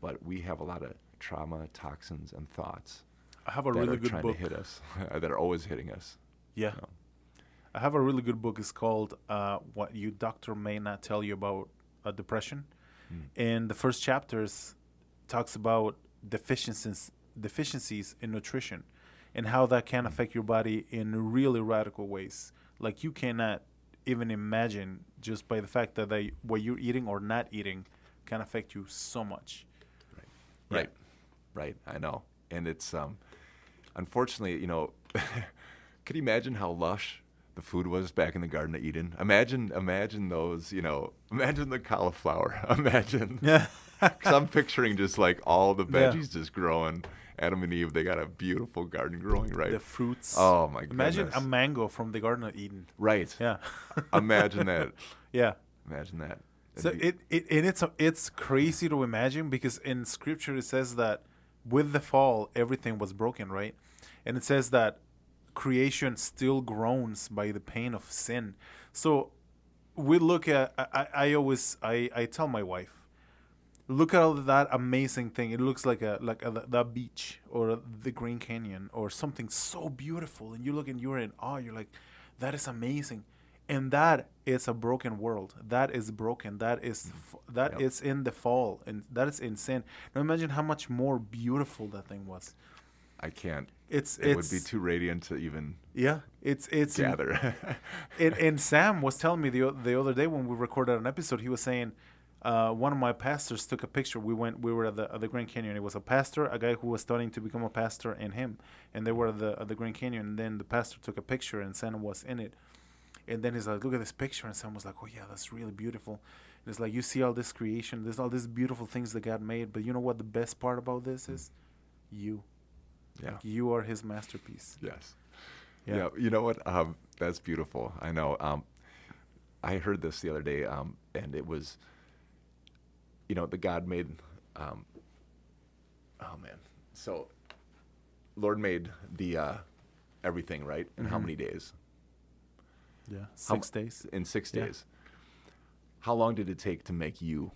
Speaker 2: but we have a lot of trauma, toxins, and thoughts
Speaker 1: I have a
Speaker 2: that
Speaker 1: really
Speaker 2: are
Speaker 1: good
Speaker 2: trying
Speaker 1: book.
Speaker 2: to hit us, that are always hitting us.
Speaker 1: Yeah.
Speaker 2: you know.
Speaker 1: I have a really good book. It's called What You Doctor May Not Tell You About Depression. And the first chapters talks about deficiencies in nutrition and how that can affect your body in really radical ways. Like you cannot even imagine, just by the fact that what you're eating or not eating can affect you so much. Yeah.
Speaker 2: Right. I know. And it's, unfortunately, could you imagine how lush the food was back in the Garden of Eden? Imagine those, imagine the cauliflower. Imagine.
Speaker 1: Yeah.
Speaker 2: Because I'm picturing just like all the
Speaker 1: Yeah.
Speaker 2: veggies just growing. Adam and Eve, they got a beautiful garden growing, right?
Speaker 1: The fruits.
Speaker 2: Oh my
Speaker 1: Imagine
Speaker 2: goodness.
Speaker 1: a mango from the Garden of Eden.
Speaker 2: Right.
Speaker 1: Yeah.
Speaker 2: Imagine that.
Speaker 1: Yeah.
Speaker 2: Imagine that.
Speaker 1: So it's crazy to imagine, because in scripture it says that with the fall everything was broken, right? And it says that creation still groans by the pain of sin. So we look at. I always I tell my wife, look at all that amazing thing. It looks like that beach or the Grand Canyon or something so beautiful, and you look and you're in awe. You're like, that is amazing, and that is a broken world. That is broken. That
Speaker 2: Yep.
Speaker 1: is in the fall, and that is insane. Now imagine how much more beautiful that thing was.
Speaker 2: I can't.
Speaker 1: It's
Speaker 2: It would be
Speaker 1: it's
Speaker 2: too radiant to even
Speaker 1: yeah. It's
Speaker 2: gather.
Speaker 1: and Sam was telling me the other day when we recorded an episode, he was saying one of my pastors took a picture. We were at the Grand Canyon. It was a pastor, a guy who was starting to become a pastor, and him, and they were at the Grand Canyon. And then the pastor took a picture, and Sam was in it. And then he's like, "Look at this picture," and Sam was like, "Oh yeah, that's really beautiful." And it's like you see all this creation, there's all these beautiful things that God made, but you know what the best part about this is? You.
Speaker 2: Yeah.
Speaker 1: Like you are His masterpiece.
Speaker 2: Yes.
Speaker 1: Yeah.
Speaker 2: Yeah. You know what? That's beautiful. I know. I heard this the other day, and it was, the God made. Oh man. So, Lord made the everything, right? In how
Speaker 1: Mhm.
Speaker 2: many days?
Speaker 1: Yeah.
Speaker 2: How-
Speaker 1: 6 days.
Speaker 2: In 6
Speaker 1: Yeah.
Speaker 2: days. How long did it take to make you?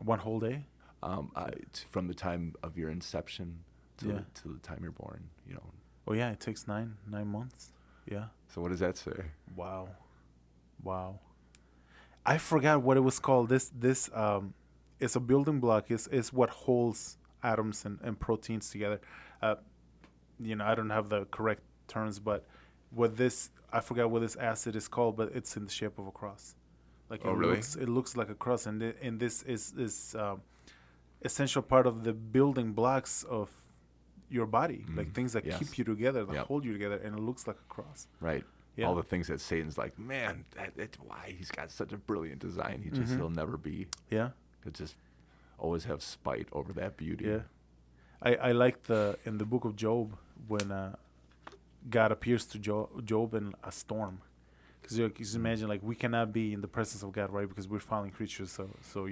Speaker 1: One whole day.
Speaker 2: From the time of your inception to
Speaker 1: Yeah.
Speaker 2: to the time you're born.
Speaker 1: Oh yeah, it takes 9 months. Yeah.
Speaker 2: So what does that say?
Speaker 1: Wow. I forgot what it was called. This it's a building block. Is what holds atoms and proteins together. Uh, I don't have the correct terms, but I forgot what this acid is called, but it's in the shape of a cross. Like
Speaker 2: Oh, really?
Speaker 1: it looks like a cross, and this is essential part of the building blocks of your body, like things that
Speaker 2: Yes.
Speaker 1: keep you together, that
Speaker 2: Yep.
Speaker 1: hold you together, and it looks like a cross.
Speaker 2: Right.
Speaker 1: Yeah.
Speaker 2: All the things that Satan's like, man, that's why he's got such a brilliant design. He'll never be.
Speaker 1: Yeah.
Speaker 2: He'll just always have spite over that beauty.
Speaker 1: Yeah. I like in the book of Job when God appears to Job in a storm. Because you just imagine, like, we cannot be in the presence of God, right? Because we're fallen creatures. So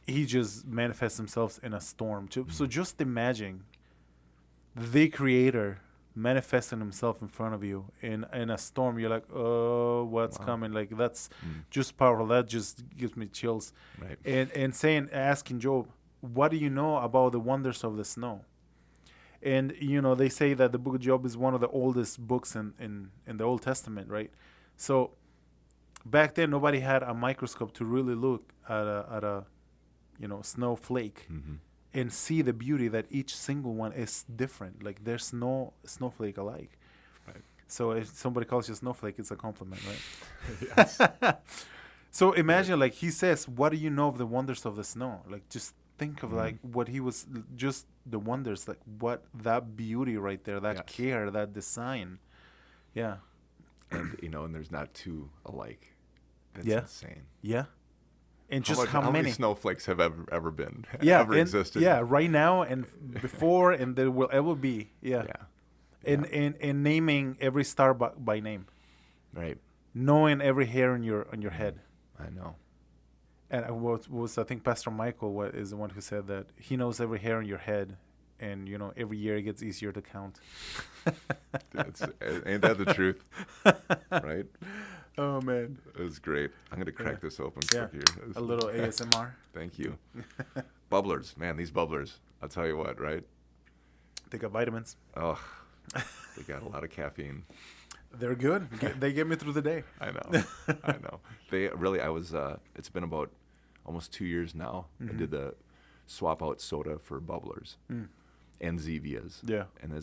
Speaker 1: he just manifests himself in a storm. So just imagine the Creator manifesting himself in front of you in a storm. You're like, oh, what's
Speaker 2: Wow.
Speaker 1: coming? Like, that's just powerful. That just gives me chills.
Speaker 2: Right.
Speaker 1: And asking Job, what do you know about the wonders of the snow? And they say that the book of Job is one of the oldest books in the Old Testament, right? So back then nobody had a microscope to really look at a snowflake and see the beauty that each single one is different. Like, there's no snowflake alike.
Speaker 2: Right.
Speaker 1: So if somebody calls you a snowflake, it's a compliment, right?
Speaker 2: Yes.
Speaker 1: So imagine, like, he says, what do you know of the wonders of the snow? Like, just think of like what he was, just the wonders, like what that beauty right there, that
Speaker 2: Yes.
Speaker 1: care, that design. Yeah.
Speaker 2: And and there's not two alike. That's
Speaker 1: Yeah.
Speaker 2: insane.
Speaker 1: Yeah. And just
Speaker 2: how
Speaker 1: how
Speaker 2: many
Speaker 1: many?
Speaker 2: snowflakes have ever been?
Speaker 1: Yeah.
Speaker 2: Ever
Speaker 1: and-
Speaker 2: existed?
Speaker 1: Yeah. Right now and before, and there will ever be. Yeah.
Speaker 2: Yeah.
Speaker 1: And naming every star by name,
Speaker 2: Right.
Speaker 1: knowing every hair on your head.
Speaker 2: I know.
Speaker 1: And was I think Pastor Michael is the one who said that he knows every hair on your head, and every year it gets easier to count.
Speaker 2: Ain't that the truth? Right?
Speaker 1: Oh man.
Speaker 2: It was great. I'm gonna crack
Speaker 1: Yeah.
Speaker 2: this open
Speaker 1: Yeah.
Speaker 2: quick here.
Speaker 1: A little ASMR.
Speaker 2: Thank you. Bubblers, man, these bubblers. I'll tell you what, right?
Speaker 1: They got vitamins.
Speaker 2: Oh, they got a lot of caffeine.
Speaker 1: They're good. They get me through the day.
Speaker 2: I know. I know. I was, it's been about almost 2 years now. I did the swap out soda for bubblers and Zevias.
Speaker 1: Yeah.
Speaker 2: And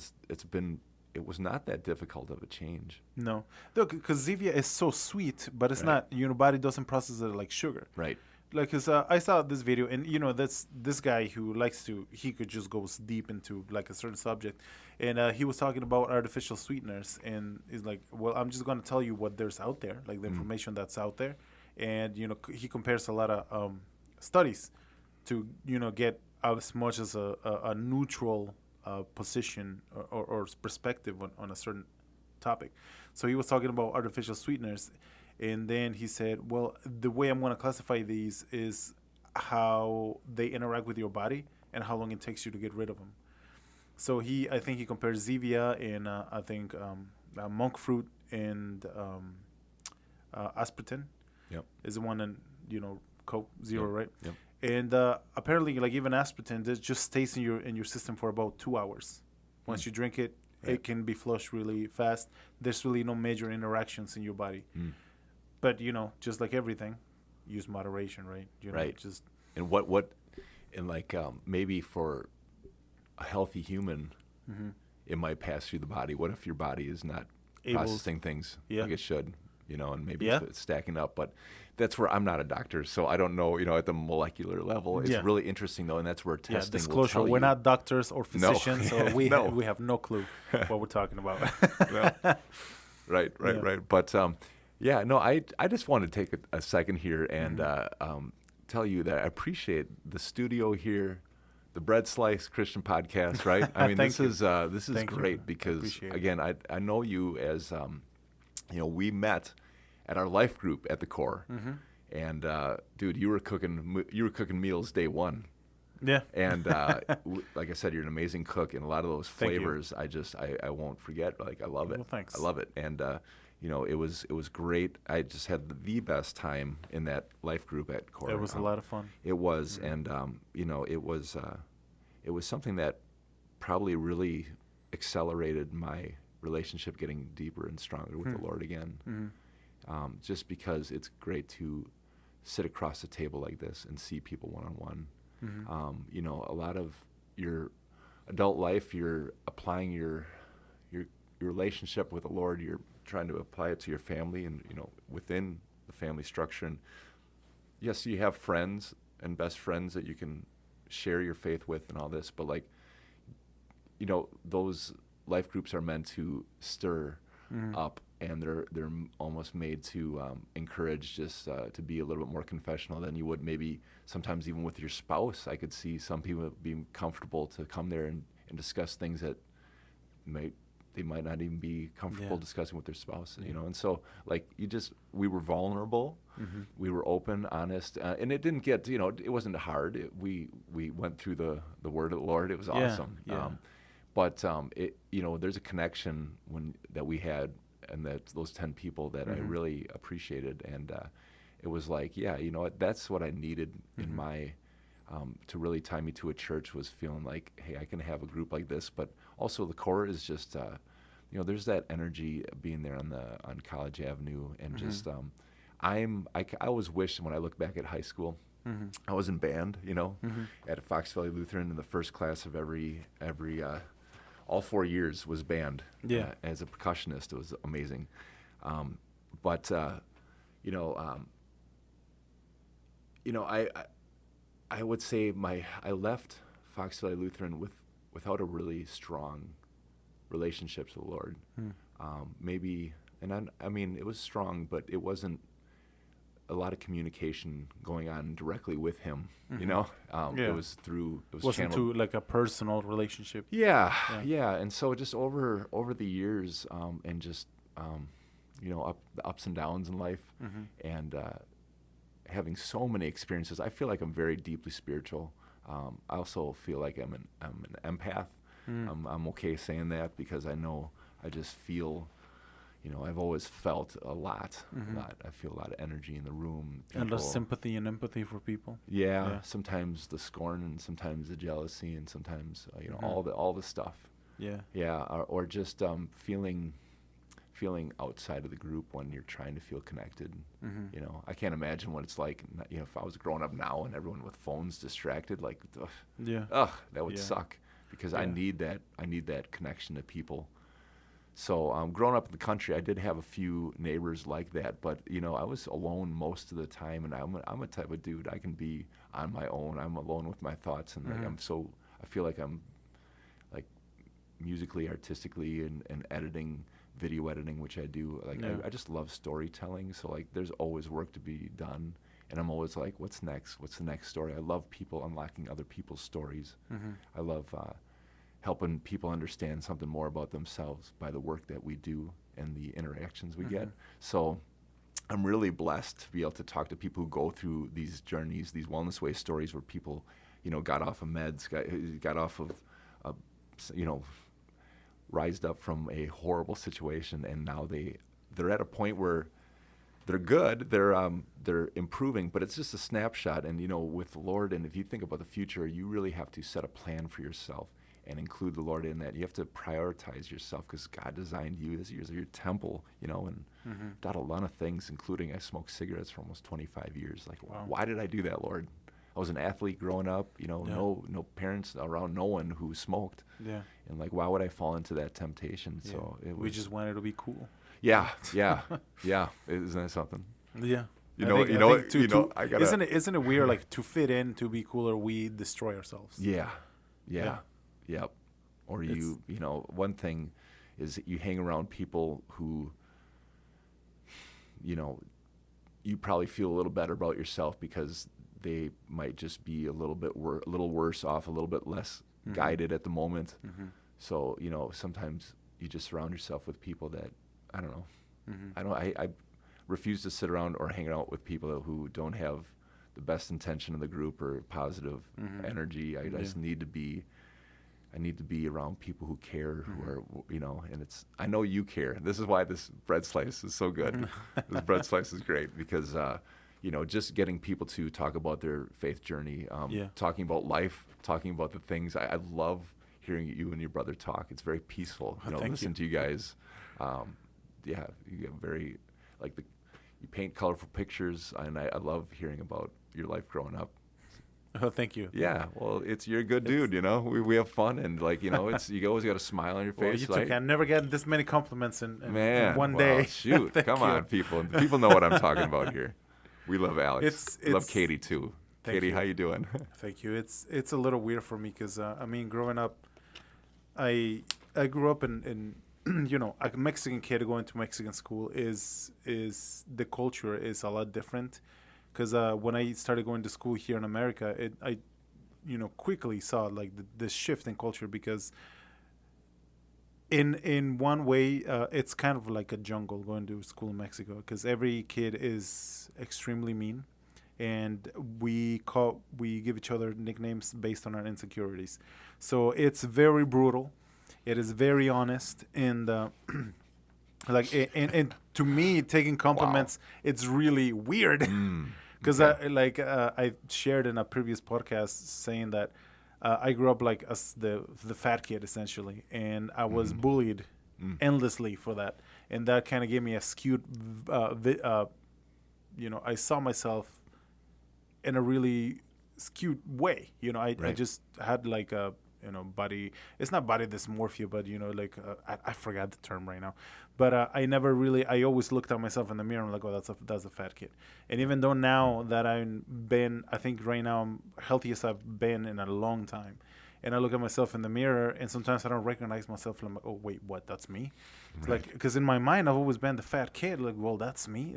Speaker 2: it was not that difficult of a change.
Speaker 1: No. Look, because Zevia is so sweet, but it's
Speaker 2: Right.
Speaker 1: not, your body doesn't process it like sugar.
Speaker 2: Right.
Speaker 1: Like, cause I saw this video, and that's this guy who he could just go deep into like a certain subject, and he was talking about artificial sweeteners, and he's like, well, I'm just gonna tell you what there's out there, like the information that's out there, and he compares a lot of studies to get as much as a neutral position or perspective on a certain topic. So he was talking about artificial sweeteners. And then he said, well, the way I'm going to classify these is how they interact with your body and how long it takes you to get rid of them. So I think he compares Zevia and I think monk fruit and aspartame
Speaker 2: Yep.
Speaker 1: is the one in, Coke Zero,
Speaker 2: Yep.
Speaker 1: right?
Speaker 2: Yep.
Speaker 1: And apparently, like even aspartame, it just stays in your system for about 2 hours. Once you drink it,
Speaker 2: Right.
Speaker 1: it can be flushed really fast. There's really no major interactions in your body. But just like everything, use moderation, right?
Speaker 2: Right.
Speaker 1: Just
Speaker 2: And what, and like maybe for a healthy human, it might pass through the body. What if your body is not
Speaker 1: Able-
Speaker 2: processing things
Speaker 1: Yeah.
Speaker 2: like it should? And maybe
Speaker 1: Yeah.
Speaker 2: it's stacking up. But that's where I'm not a doctor, so I don't know. At the molecular level, it's
Speaker 1: Yeah.
Speaker 2: really interesting though, and that's where
Speaker 1: yeah.
Speaker 2: testing will
Speaker 1: Disclosure:
Speaker 2: tell
Speaker 1: we're
Speaker 2: you.
Speaker 1: not doctors or
Speaker 2: No.
Speaker 1: physicians, so we
Speaker 2: No.
Speaker 1: we have no clue what we're talking about.
Speaker 2: No. Right.
Speaker 1: Yeah.
Speaker 2: But yeah, no, I just want to take a second here and tell you that I appreciate the studio here, the Bread Slice Christian Podcast. Right? I mean,
Speaker 1: Thank you.
Speaker 2: this is
Speaker 1: Thank you.
Speaker 2: great because
Speaker 1: Appreciate it.
Speaker 2: again, I know you as we met at our life group at the core, and dude, you were cooking meals day one.
Speaker 1: Yeah.
Speaker 2: And like I said, you're an amazing cook, and a lot of those
Speaker 1: Thank you.
Speaker 2: flavors, I won't forget. Like I love it.
Speaker 1: Well, thanks.
Speaker 2: I love it, and it was great. I just had the best time in that life group at Core.
Speaker 1: It was a lot of fun.
Speaker 2: It was, and it was something that probably really accelerated my relationship getting deeper and stronger with the Lord again. Just because it's great to sit across the table like this and see people one-on-one. A lot of your adult life, you're applying your relationship with the Lord. You're trying to apply it to your family and within the family structure. And yes, you have friends and best friends that you can share your faith with and all this. But like, those life groups are meant to stir up, and they're almost made to encourage just to be a little bit more confessional than you would maybe sometimes even with your spouse. I could see some people being comfortable to come there and discuss things that they might not even be comfortable discussing with their spouse, And so like we were vulnerable, we were open, honest, and it didn't get, it wasn't hard. We went through the word of the Lord. It was awesome.
Speaker 1: Yeah.
Speaker 2: But there's a connection that we had, and those 10 people that I really appreciated, and it was like, yeah, what, that's what I needed in my to really tie me to a church, was feeling like, hey, I can have a group like this, but also the core is just, there's that energy being there on College Avenue, and just I always wish when I look back at high school. I was in band, at Fox Valley Lutheran, in the first class of every all 4 years was band.
Speaker 1: Yeah.
Speaker 2: As a percussionist, it was amazing. I would say I left Fox Valley Lutheran without a really strong relationship to the Lord. Maybe, and I mean, it was strong, but it wasn't a lot of communication going on directly with him.
Speaker 1: Yeah.
Speaker 2: It was
Speaker 1: Wasn't
Speaker 2: channeled.
Speaker 1: too like a personal relationship.
Speaker 2: Yeah. And so just over the years, and just the ups and downs in life, and having so many experiences, I feel like I'm very deeply spiritual. I also feel like I'm an empath. I'm okay saying that because I know I just feel. I've always felt a lot. I feel a lot of energy in the room.
Speaker 1: And the
Speaker 2: people-
Speaker 1: sympathy and empathy for people.
Speaker 2: Yeah,
Speaker 1: Yeah.
Speaker 2: sometimes the scorn, and sometimes the jealousy, and sometimes all the stuff.
Speaker 1: Yeah.
Speaker 2: Yeah, or just feeling outside of the group when you're trying to feel connected. I can't imagine what it's like. If I was growing up now and everyone with phones distracted, like,
Speaker 1: Yeah.
Speaker 2: that would
Speaker 1: Yeah.
Speaker 2: suck. Because I
Speaker 1: Yeah.
Speaker 2: need that connection to people. So growing up in the country, I did have a few neighbors like that, but I was alone most of the time, and I'm a type of dude. I can be on my own. I'm alone with my thoughts, and like, I feel like I'm like musically, artistically, and editing, video editing, which I do. Like
Speaker 1: Yeah.
Speaker 2: I just love storytelling. So like there's always work to be done, and I'm always like, what's next? What's the next story? I love people unlocking other people's stories. I love helping people understand something more about themselves by the work that we do and the interactions we get. So I'm really blessed to be able to talk to people who go through these journeys, these Wellness Way stories where people, got off of meds, got off of, rised up from a horrible situation, and now they're at a point where they're good. They're improving, but it's just a snapshot. And with the Lord, and if you think about the future, you really have to set a plan for yourself and include the Lord in that. You have to prioritize yourself because God designed you as your temple. And done a lot of things, including I smoked cigarettes for almost 25 years. Like,
Speaker 1: Wow.
Speaker 2: why did I do that, Lord? I was an athlete growing up. No parents around, no one who smoked.
Speaker 1: Yeah.
Speaker 2: And like, why would I fall into that temptation?
Speaker 1: Yeah.
Speaker 2: So
Speaker 1: we just wanted to be cool.
Speaker 2: Yeah. Isn't that something?
Speaker 1: Yeah.
Speaker 2: I gotta.
Speaker 1: Isn't it weird, like, to fit in, to be cooler, we destroy ourselves?
Speaker 2: Yeah.
Speaker 1: Yeah.
Speaker 2: Yep. Or one thing is that you hang around people who, you probably feel a little better about yourself because they might just be a little worse off, a little bit less guided at the moment. So, sometimes you just surround yourself with people that, I don't know. I refuse to sit around or hang out with people who don't have the best intention of the group or positive energy. I just need to be around people who care, who are, and I know you care. This is why this bread slice is so good. This bread slice is great because, just getting people to talk about their faith journey, talking about life, talking about the things. I love hearing you and your brother talk. It's very peaceful. Listen to you guys. You get very, you paint colorful pictures, and I love hearing about your life growing up.
Speaker 1: Oh, thank you.
Speaker 2: Yeah, well, you're a good dude, We have fun, and it's you always got a smile on your face.
Speaker 1: Well, you can never get this many compliments in one
Speaker 2: well,
Speaker 1: day.
Speaker 2: Shoot, come on, people. People know what I'm talking about here. We love Alex. We love Katie too. Katie, how you doing?
Speaker 1: Thank you. It's a little weird for me because growing up, I grew up in a Mexican kid going to Mexican school is the culture is a lot different. Because when I started going to school here in America, I quickly saw like the shift in culture because in one way it's kind of like a jungle going to school in Mexico because every kid is extremely mean, and we give each other nicknames based on our insecurities. So it's very brutal. It is very honest, and and to me, taking compliments, it's really weird. Because I shared in a previous podcast saying that I grew up like as the fat kid essentially, and I was bullied endlessly for that, and that kind of gave me a skewed, I saw myself in a really skewed way. I just had like a body. It's not body dysmorphia, but I forgot the term right now. But I always looked at myself in the mirror and I'm like, oh, that's a fat kid. And even though now that I think right now I'm healthiest I've been in a long time. And I look at myself in the mirror and sometimes I don't recognize myself. And I'm like, oh, wait, what? That's me? Right. Because in my mind, I've always been the fat kid. Like, well, that's me.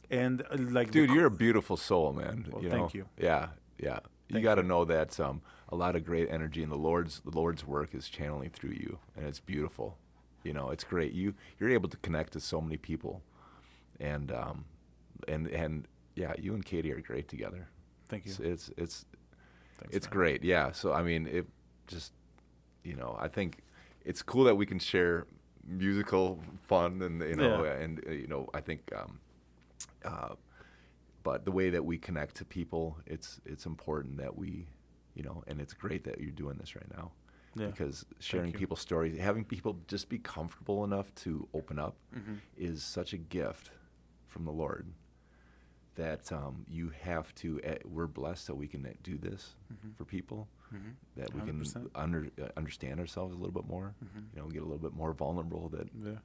Speaker 1: And
Speaker 2: dude, you're a beautiful soul, man.
Speaker 1: Well, thank you.
Speaker 2: Yeah. You got to know that a lot of great energy in the Lord's work is channeling through you, and it's beautiful. It's great. You're able to connect to so many people, and you and Katie are great together.
Speaker 1: Thank you.
Speaker 2: It's great. Yeah. So I mean, it just I think it's cool that we can share musical fun and I think. But the way that we connect to people, it's important that we, and it's great that you're doing this right now. Yeah. Because sharing people's stories, having people just be comfortable enough to open up is such a gift from the Lord that you have to, we're blessed that we can do this for people, that we 100%. Can understand ourselves a little bit more, get a little bit more vulnerable,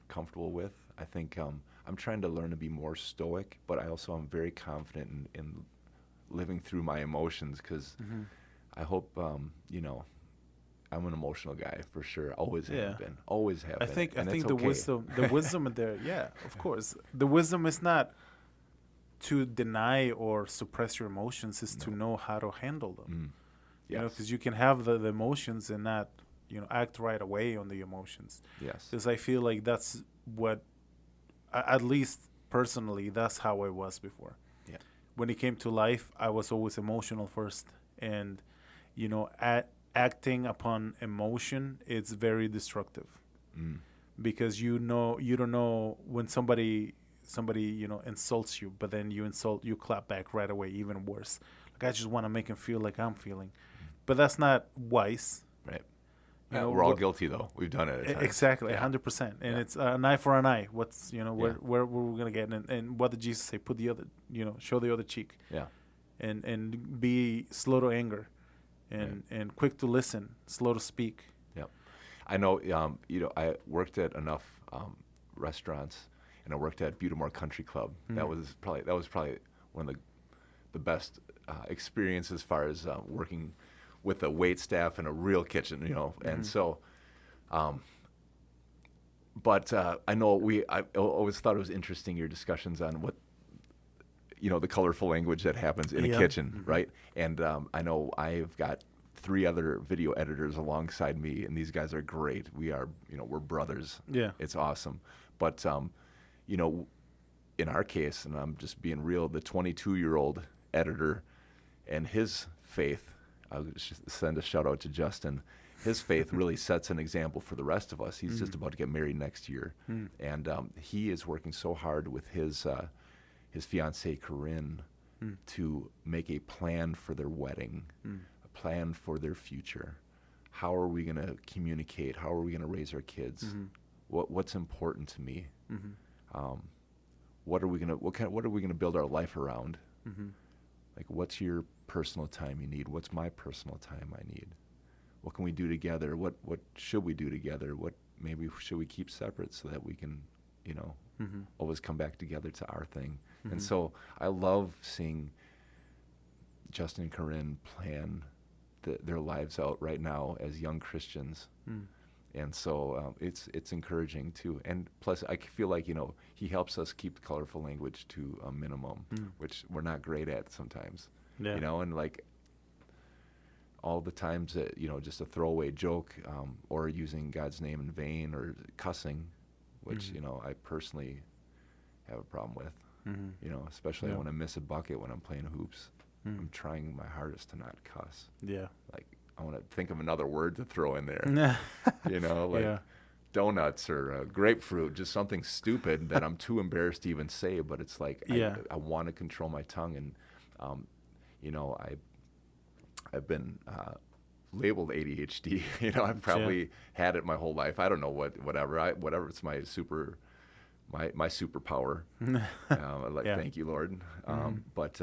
Speaker 2: comfortable with. I think I'm trying to learn to be more stoic, but I also am very confident in living through my emotions because I hope, I'm an emotional guy for sure. Always have been. Always have been.
Speaker 1: I think the wisdom there, of course. The wisdom is not to deny or suppress your emotions, is to know how to handle them. Because you can have the emotions and not, act right away on the emotions.
Speaker 2: Yes.
Speaker 1: Because I feel like that's what, at least personally, that's how I was before.
Speaker 2: Yeah.
Speaker 1: When it came to life, I was always emotional first, and acting upon emotion, it's very destructive. Because you don't know when somebody somebody insults you, but then you clap back right away, even worse. Like I just want to make him feel like I'm feeling, but that's not wise.
Speaker 2: Right.
Speaker 1: You know,
Speaker 2: We're all guilty though. We've done it. At times.
Speaker 1: Exactly,
Speaker 2: Yeah.
Speaker 1: 100%. And
Speaker 2: Yeah.
Speaker 1: it's an eye for an eye. What's
Speaker 2: Yeah.
Speaker 1: where we're gonna get, and what did Jesus say? Put the other, show the other cheek,
Speaker 2: Yeah.
Speaker 1: and be slow to anger, and quick to listen, slow to speak.
Speaker 2: Yep. I know. I worked at enough restaurants, and I worked at Butamore Country Club. That was probably one of the best experience as far as working with a wait staff in a real kitchen, and so. But I know I always thought it was interesting your discussions on what, the colorful language that happens in a kitchen, right? And I know I've got 3 other video editors alongside me, and these guys are great. We're brothers.
Speaker 1: Yeah.
Speaker 2: It's awesome. But, in our case, and I'm just being real, the 22-year-old editor and his faith, I'll just send a shout out to Justin. His faith really sets an example for the rest of us. He's just about to get married next year, and he is working so hard with his fiancée Corinne to make a plan for their wedding, a plan for their future. How are we going to communicate? How are we going to raise our kids? What's important to me? What are we going to build our life around? Like, what's your personal time you need? What's my personal time I need? What can we do together? What should we do together? What maybe should we keep separate so that we can, always come back together to our thing? And so I love seeing Justin and Corinne plan their lives out right now as young Christians. And so it's encouraging too. And plus, I feel like, he helps us keep the colorful language to a minimum, which we're not great at sometimes.
Speaker 1: Yeah.
Speaker 2: And like all the times that, just a throwaway joke or using God's name in vain or cussing, which, I personally have a problem with, especially when I miss a bucket when I'm playing hoops. I'm trying my hardest to not cuss.
Speaker 1: Yeah.
Speaker 2: Like, I want to think of another word to throw in there, like
Speaker 1: Yeah.
Speaker 2: donuts or grapefruit, just something stupid that I'm too embarrassed to even say, but it's like, I want to control my tongue. And, I've been labeled ADHD. I've probably had it my whole life. I don't know whatever. It's my superpower. Thank you, Lord. But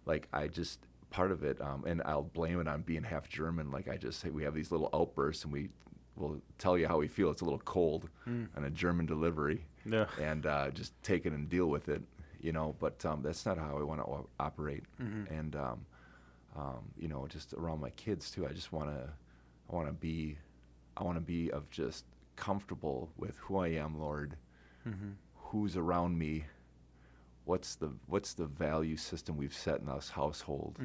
Speaker 2: like I just part of it, and I'll blame it on being half German. Like I just say we have these little outbursts, and we will tell you how we feel. It's a little cold on a German delivery, and just take it and deal with it. But that's not how I want to operate. And just around my kids too. I just want to be of just comfortable with who I am, Lord, who's around me, what's the value system we've set in this household,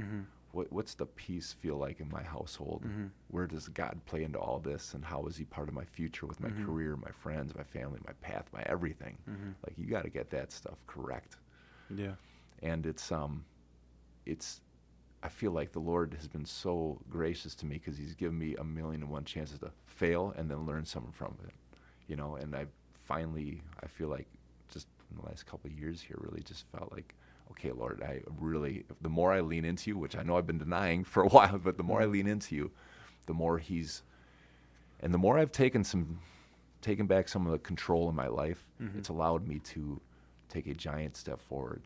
Speaker 2: what's the peace feel like in my household, where does God play into all this, and how is he part of my future with my career, my friends, my family, my path, my everything. Like, you got to get that stuff correct.
Speaker 1: Yeah.
Speaker 2: And it's I feel like the Lord has been so gracious to me because he's given me 1,000,001 chances to fail and then learn something from it, and I feel like just in the last couple of years here really just felt like, okay, Lord, the more I lean into you, which I know I've been denying for a while, but the more I lean into you, the more the more I've taken back some of the control in my life, it's allowed me to take a giant step forward.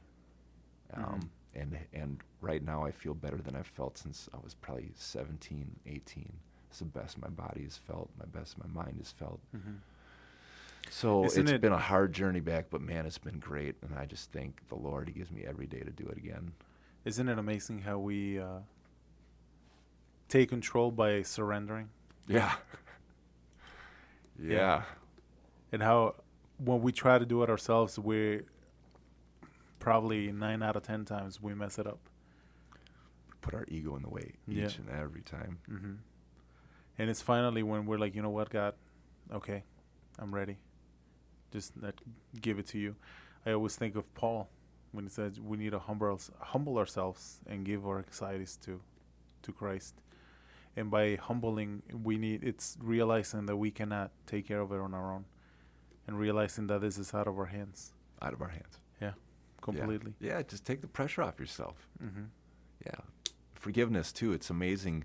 Speaker 2: And right now I feel better than I've felt since I was probably 17, 18. It's the best my body has felt, my best my mind has felt. So it's been a hard journey back, but man, it's been great. And I just thank the Lord. He gives me every day to do it again.
Speaker 1: Isn't it amazing how we take control by surrendering?
Speaker 2: Yeah. Yeah.
Speaker 1: And how when we try to do it ourselves, we probably 9 out of 10 times we mess it up.
Speaker 2: Put our ego in the way each and every time.
Speaker 1: And it's finally when we're like, you know what, God, okay, I'm ready. Just give it to you. I always think of Paul when he says we need to humble ourselves and give our anxieties to Christ. And by humbling, it's realizing that we cannot take care of it on our own, and realizing that this is out of our hands.
Speaker 2: out of our hands.
Speaker 1: Yeah, completely.
Speaker 2: Yeah, just take the pressure off yourself.
Speaker 1: Mm-hmm.
Speaker 2: Yeah. Forgiveness, too. It's amazing.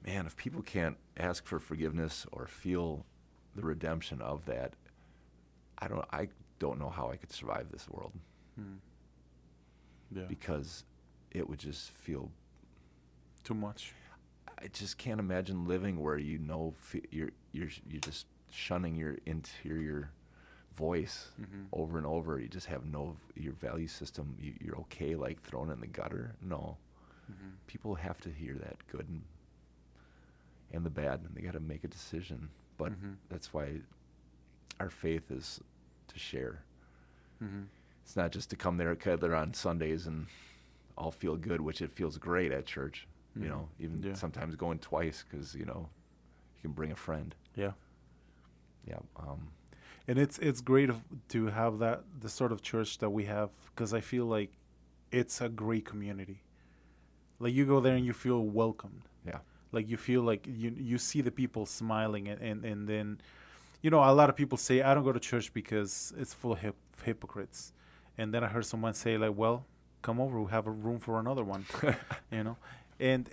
Speaker 2: Man, if people can't ask for forgiveness or feel the redemption of that, I don't know how I could survive this world.
Speaker 1: Mm. Yeah.
Speaker 2: Because it would just feel
Speaker 1: Too much.
Speaker 2: I just can't imagine living where you're just shunning your interior voice over and over. You just have your value system. You're okay, like thrown in the gutter. No, people have to hear that good and the bad, and they got to make a decision. But that's why our faith is to share. It's not just to come there on Sundays and all feel good, which it feels great at church. You know, even sometimes going twice because, you can bring a friend.
Speaker 1: Yeah.
Speaker 2: Yeah.
Speaker 1: And it's great to have the sort of church that we have, because I feel like it's a great community. Like you go there and you feel welcomed.
Speaker 2: Yeah.
Speaker 1: Like you feel like you see the people smiling, and then, a lot of people say, I don't go to church because it's full of hypocrites. And then I heard someone say, like, well, come over, we have a room for another one, And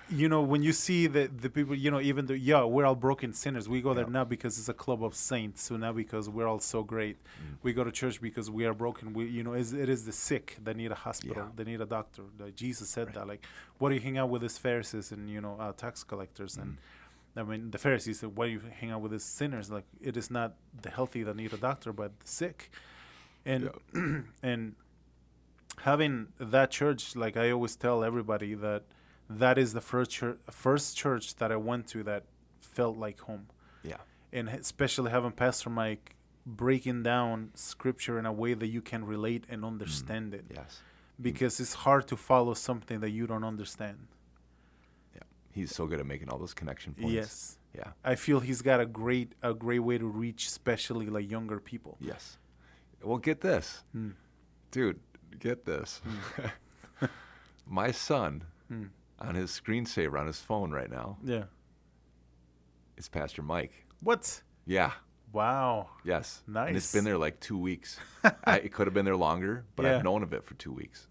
Speaker 1: when you see the people, even though, we're all broken sinners. We go there not because it's a club of saints, so not because we're all so great. We go to church because we are broken. It is the sick that need a hospital, they need a doctor. Like Jesus said that. Like, what do you hang out with these Pharisees and tax collectors? And I mean, the Pharisees said, why do you hang out with these sinners? Like, it is not the healthy that need a doctor, but the sick. And and having that church, like I always tell everybody that is the first church that I went to that felt like home. Yeah. And especially having Pastor Mike breaking down scripture in a way that you can relate and understand it.
Speaker 2: Yes.
Speaker 1: Because it's hard to follow something that you don't understand.
Speaker 2: Yeah. He's so good at making all those connection points.
Speaker 1: Yes.
Speaker 2: Yeah.
Speaker 1: I feel he's got a great way to reach, especially like younger people.
Speaker 2: Yes. Well, get this. Dude, get this. My son, on his screensaver on his phone right now, is Pastor Mike.
Speaker 1: What?
Speaker 2: Yeah.
Speaker 1: Wow.
Speaker 2: Yes.
Speaker 1: Nice.
Speaker 2: And it's been there like 2 weeks. It could have been there longer, but I've known of it for 2 weeks.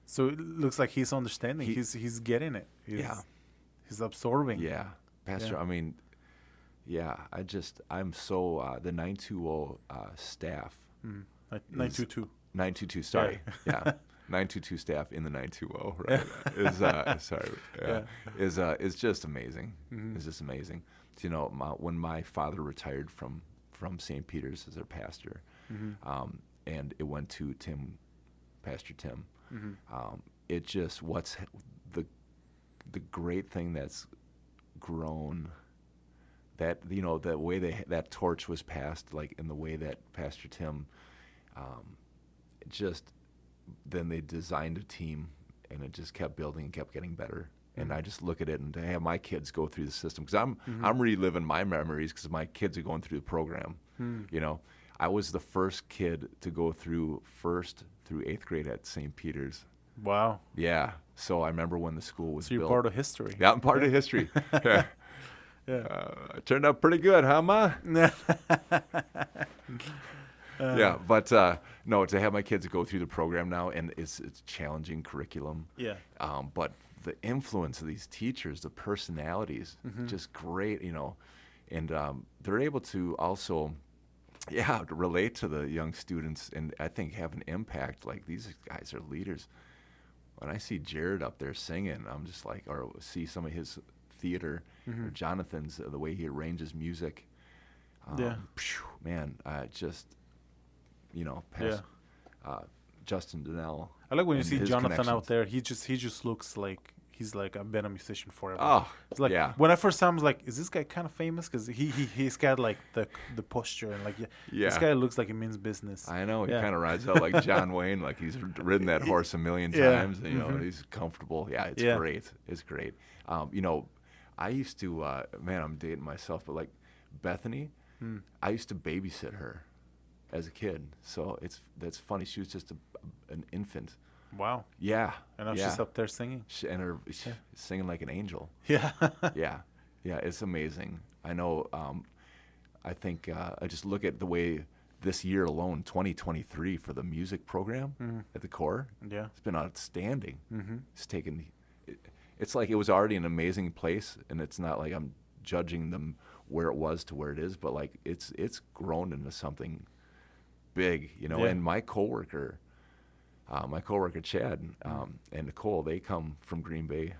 Speaker 1: So it looks like he's understanding. He's getting it. He's absorbing.
Speaker 2: Yeah. Pastor, I mean, I'm so, the 920 staff.
Speaker 1: 922.
Speaker 2: 922, sorry. Yeah. 922 staff in the 920, right? Is just amazing. It's just amazing. So, when my father retired from St. Peter's as their pastor, and it went to Pastor Tim, it just, what's the great thing that's grown, that, the way that torch was passed, like in the way that Pastor Tim, then they designed a team, and it just kept building and kept getting better. And I just look at it, and to have my kids go through the system, because I'm reliving my memories because my kids are going through the program. I was the first kid to go through 1st through 8th grade at St. Peter's.
Speaker 1: Wow.
Speaker 2: Yeah. So I remember when the school was
Speaker 1: built. So you're part of history.
Speaker 2: Yeah, I'm part of history. Yeah. It turned out pretty good, huh, Ma? Yeah, but no, to have my kids go through the program now, and it's challenging curriculum. Yeah. But the influence of these teachers, the personalities, just great, and they're able to also, relate to the young students, and I think have an impact. Like, these guys are leaders. When I see Jared up there singing, I'm just like, or see some of his theater, or Jonathan's, the way he arranges music. Man, just, Justin Donnell.
Speaker 1: I like when you see Jonathan out there. He just looks like he's like, I've been a musician forever.
Speaker 2: Oh,
Speaker 1: it's like, when I first saw him, I was like, is this guy kind of famous? Because he's got like the posture, and like this guy looks like he means business.
Speaker 2: I know, he kind of rides out like John Wayne, like he's ridden that horse a million times. And, he's comfortable. Yeah, it's great. It's great. I used to, I'm dating myself, but like Bethany, I used to babysit her as a kid. So that's funny. She was just an infant.
Speaker 1: Wow.
Speaker 2: Yeah.
Speaker 1: And now she's up there singing.
Speaker 2: She's singing like an angel.
Speaker 1: Yeah.
Speaker 2: Yeah. It's amazing. I know. I think I just look at the way this year alone, 2023, for the music program at the core.
Speaker 1: Yeah.
Speaker 2: It's been outstanding.
Speaker 1: Mm-hmm.
Speaker 2: It's taken. It's like it was already an amazing place, and it's not like I'm judging them where it was to where it is, but like it's grown into something big, you know.
Speaker 1: Yeah.
Speaker 2: And my coworker Chad and Nicole, they come from Green Bay.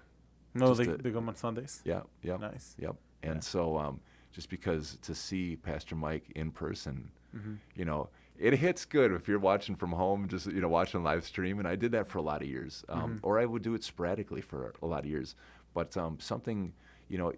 Speaker 1: No,
Speaker 2: Just
Speaker 1: they come on Sundays.
Speaker 2: Yeah, yeah,
Speaker 1: Nice.
Speaker 2: yep. And so just because to see Pastor Mike in person, you know, it hits good if you're watching from home, just, you know, watching live stream. And I did that for a lot of years, or I would do it sporadically for a lot of years. But something, you know,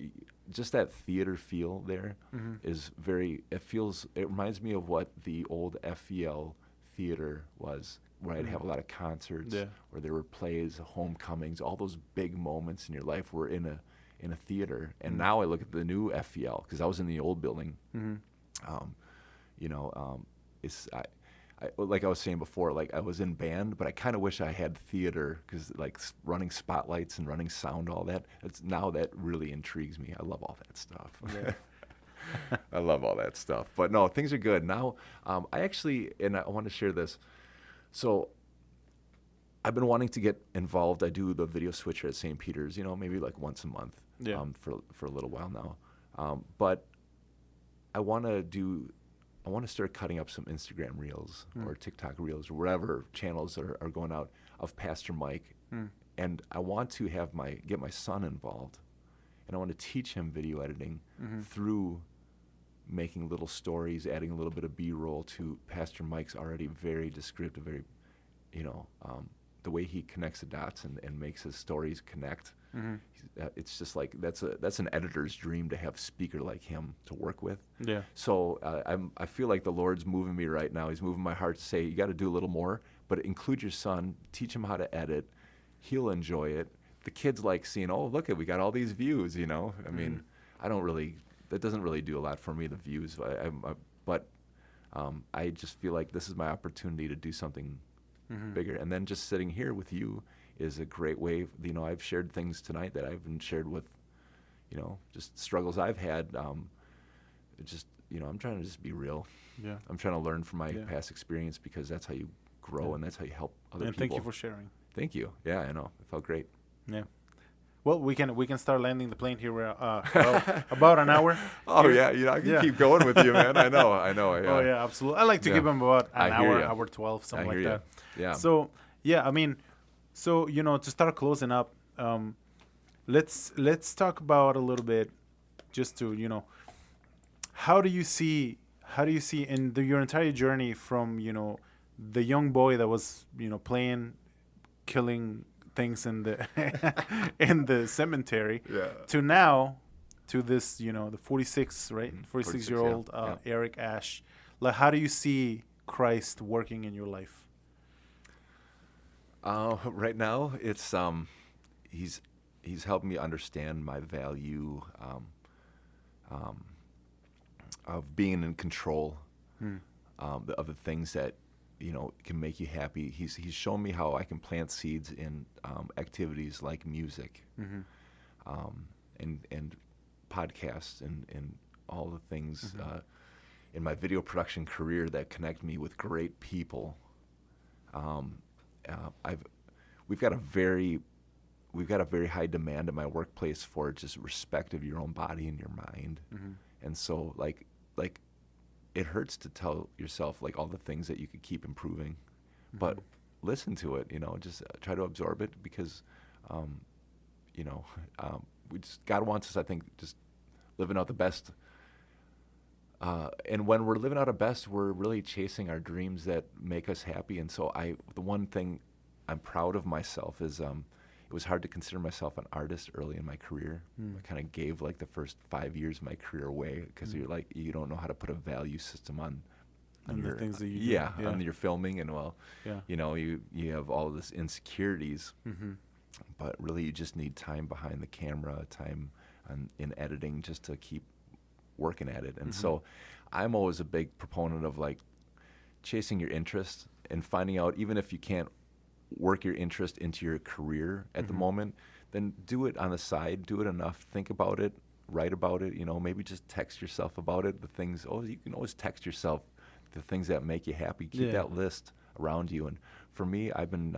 Speaker 2: just that theater feel there is it reminds me of what the old FEL theater was, where I'd have a lot of concerts, where there were plays, homecomings, all those big moments in your life were in a theater. And now I look at the new FEL, because I was in the old building. You know, it's I like I was saying before, like I was in band, but I kind of wish I had theater, because like running spotlights and running sound, all that. Now that really intrigues me. I love all that stuff.
Speaker 1: Yeah.
Speaker 2: I love all that stuff. But no, things are good now. I actually, and I want to share this. So I've been wanting to get involved. I do the video switcher at St. Peter's, you know, maybe like once a month. For a little while now. But I want to start cutting up some Instagram reels or TikTok reels or whatever channels are going out of Pastor Mike. And I want to get my son involved. And I want to teach him video editing through making little stories, adding a little bit of B-roll to Pastor Mike's already very descriptive, very, you know, the way he connects the dots and makes his stories connect. It's just like that's an editor's dream to have a speaker like him to work with.
Speaker 1: Yeah.
Speaker 2: So I feel like the Lord's moving me right now. He's moving my heart to say, you got to do a little more, but include your son, teach him how to edit. He'll enjoy it. The kids like seeing, oh, look, we got all these views, you know. I mean, that doesn't really do a lot for me, the views. But I just feel like this is my opportunity to do something bigger. And then just sitting here with you is a great way. You know, I've shared things tonight that I haven't shared with, you know, just struggles I've had. Just, you know, I'm trying to just be real.
Speaker 1: Yeah.
Speaker 2: I'm trying to learn from my past experience, because that's how you grow and that's how you help other people.
Speaker 1: Thank you for sharing.
Speaker 2: Thank you. Yeah, I know. It felt great.
Speaker 1: Yeah. Well, we can start landing the plane here. We're about an hour.
Speaker 2: Oh yeah, you know, I can keep going with you, man. I know. Yeah.
Speaker 1: Oh yeah, absolutely. I like to give them about an hour 12, something like that.
Speaker 2: Yeah.
Speaker 1: So yeah, I mean, so you know, to start closing up, let's talk about a little bit, just to, you know, how do you see in your entire journey from, you know, the young boy that was, you know, playing, killing things in the in the cemetery, to now, to this, you know, the 46, right? 46-year-old Eric Ash. Like, how do you see Christ working in your life?
Speaker 2: Right now, it's he's helped me understand my value of being in control of the things that, you know, can make you happy. He's shown me how I can plant seeds in activities like music, and podcasts, and all the things in my video production career that connect me with great people. We've got a very high demand in my workplace for just respect of your own body and your mind, and so like it hurts to tell yourself like all the things that you could keep improving, but listen to it, you know, just try to absorb it, because, you know, God wants us, I think, just living out the best. And when we're living out our best, we're really chasing our dreams that make us happy. And so the one thing I'm proud of myself is, it was hard to consider myself an artist early in my career. I kind of gave like the first 5 years of my career away, because you're like, you don't know how to put a value system on your,
Speaker 1: the things that you do.
Speaker 2: on your filming, and you know, you have all this insecurities, but really you just need time behind the camera, time in editing, just to keep working at it. And so I'm always a big proponent of like chasing your interest and finding out, even if you can't work your interest into your career at the moment, then do it on the side, do it enough, think about it, write about it, you know, maybe just text yourself about it, the things. You can always text yourself the things that make you happy. Keep
Speaker 1: Yeah.
Speaker 2: that list around you. And for me, I've been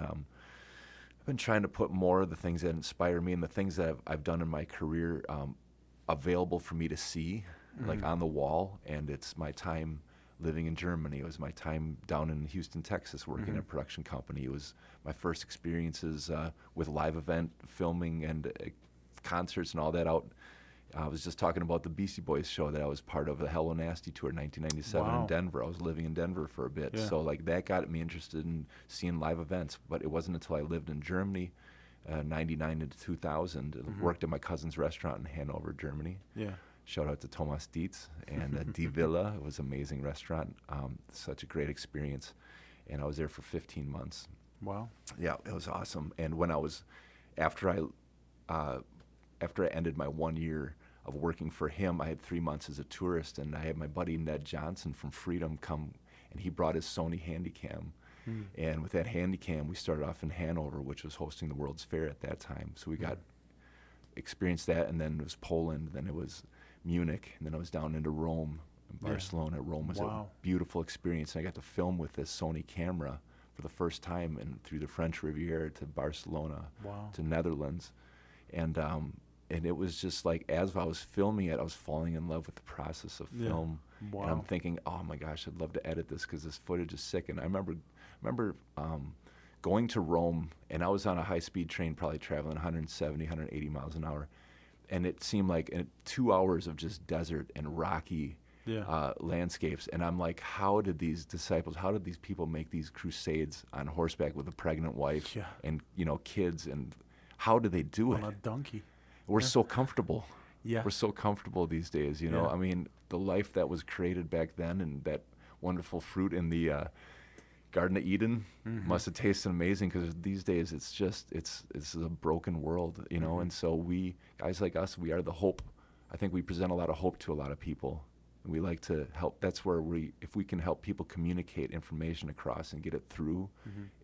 Speaker 2: trying to put more of the things that inspire me and the things that I've done in my career available for me to see, like on the wall. And it's my time living in Germany. It was my time down in Houston, Texas, working at a production company. It was my first experiences with live event filming and concerts and all that out. I was just talking about the Beastie Boys show that I was part of, the Hello Nasty tour, 1997
Speaker 1: Wow.
Speaker 2: in Denver. I was living in Denver for a bit.
Speaker 1: Yeah.
Speaker 2: So like that got me interested in seeing live events. But it wasn't until I lived in Germany, 99 to 2000, and worked at my cousin's restaurant in Hanover, Germany.
Speaker 1: Yeah.
Speaker 2: Shout out to Thomas Dietz and Die Villa. It was an amazing restaurant. Such a great experience. And I was there for 15 months.
Speaker 1: Wow.
Speaker 2: Yeah, it was awesome. And when I was, after I ended my 1 year of working for him, I had 3 months as a tourist, and I had my buddy Ned Johnson from Freedom come, and he brought his Sony Handycam. And with that Handycam, we started off in Hanover, which was hosting the World's Fair at that time. So we got experienced that, and then it was Poland, then it was Munich, and then I was down into Rome, and Barcelona. Rome was
Speaker 1: Wow.
Speaker 2: a beautiful experience, and I got to film with this Sony camera for the first time, and through the French Riviera to Barcelona,
Speaker 1: Wow.
Speaker 2: to Netherlands, and it was just like, as I was filming it, I was falling in love with the process of
Speaker 1: Yeah.
Speaker 2: film,
Speaker 1: Wow.
Speaker 2: and I'm thinking, oh my gosh, I'd love to edit this because this footage is sick. And I remember going to Rome, and I was on a high-speed train, probably traveling 170, 180 miles an hour, and it seemed like 2 hours of just desert and rocky
Speaker 1: Yeah.
Speaker 2: landscapes. And I'm like, how did these people make these crusades on horseback with a pregnant wife
Speaker 1: Yeah.
Speaker 2: and kids, and how do they do it?
Speaker 1: On a donkey.
Speaker 2: We're so comfortable.
Speaker 1: Yeah.
Speaker 2: We're so comfortable these days, you know.
Speaker 1: Yeah.
Speaker 2: I mean, the life that was created back then, and that wonderful fruit in the Garden of Eden must have tasted amazing, because these days it's a broken world, you know. And so guys like us, we are the hope. I think we present a lot of hope to a lot of people, and we like to help. That's where if we can help people communicate information across and get it through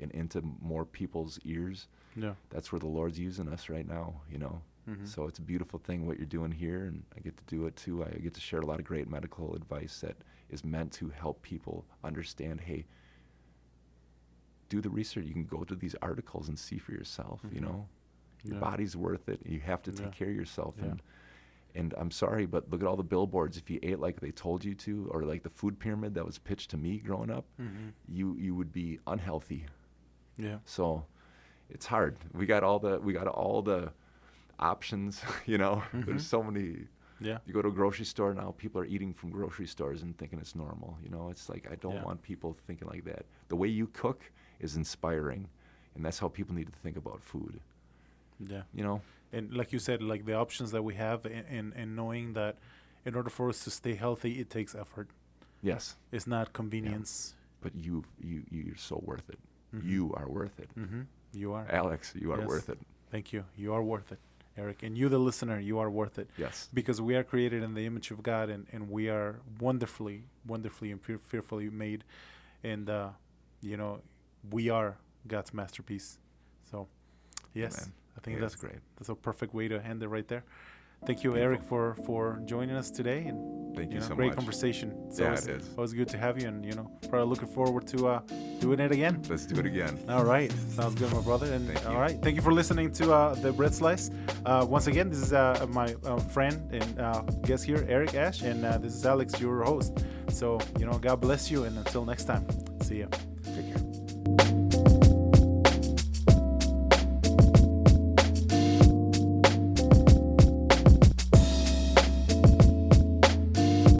Speaker 2: and into more people's ears,
Speaker 1: Yeah.
Speaker 2: that's where the Lord's using us right now, you know. So it's a beautiful thing what you're doing here, and I get to do it too. I get to share a lot of great medical advice that is meant to help people understand, hey, do the research. You can go to these articles and see for yourself, you know. Your
Speaker 1: Yeah.
Speaker 2: body's worth it. You have to take
Speaker 1: Yeah.
Speaker 2: care of yourself.
Speaker 1: Yeah.
Speaker 2: And I'm sorry, but look at all the billboards. If you ate like they told you to, or like the food pyramid that was pitched to me growing up, you would be unhealthy.
Speaker 1: Yeah.
Speaker 2: So it's hard. We got all the options, you know. There's so many.
Speaker 1: Yeah.
Speaker 2: You go to a grocery store now, people are eating from grocery stores and thinking it's normal, you know. It's like, I don't
Speaker 1: Yeah.
Speaker 2: want people thinking like that. The way you cook is inspiring, and that's how people need to think about food,
Speaker 1: Yeah.
Speaker 2: you know.
Speaker 1: And like you said, like the options that we have, and knowing that in order for us to stay healthy, it takes effort.
Speaker 2: Yes,
Speaker 1: It's not convenience.
Speaker 2: but you're so worth it. You are worth it.
Speaker 1: You are.
Speaker 2: Alex, you are
Speaker 1: Yes.
Speaker 2: worth it.
Speaker 1: Thank you. You are worth it, Eric. And you, the listener, you are worth it.
Speaker 2: Yes.
Speaker 1: Because we are created in the image of God, and we are wonderfully and fearfully made. And, we are God's masterpiece. So, yes,
Speaker 2: Amen.
Speaker 1: I think
Speaker 2: Yeah,
Speaker 1: that's
Speaker 2: great.
Speaker 1: That's a perfect way to end it right there. Thank you, Eric, for joining us today. And
Speaker 2: Thank you so
Speaker 1: great
Speaker 2: much.
Speaker 1: conversation.
Speaker 2: Yeah,
Speaker 1: it's
Speaker 2: it is.
Speaker 1: always good to have you, and probably looking forward to doing it again.
Speaker 2: Let's do it again.
Speaker 1: All right, sounds good, my brother. And
Speaker 2: Thank you.
Speaker 1: all right, thank you for listening to the Bread Slice. Once again, this is my friend and guest here, Eric Ash, and this is Alex, your host. So God bless you, and until next time, see ya.
Speaker 2: Take care.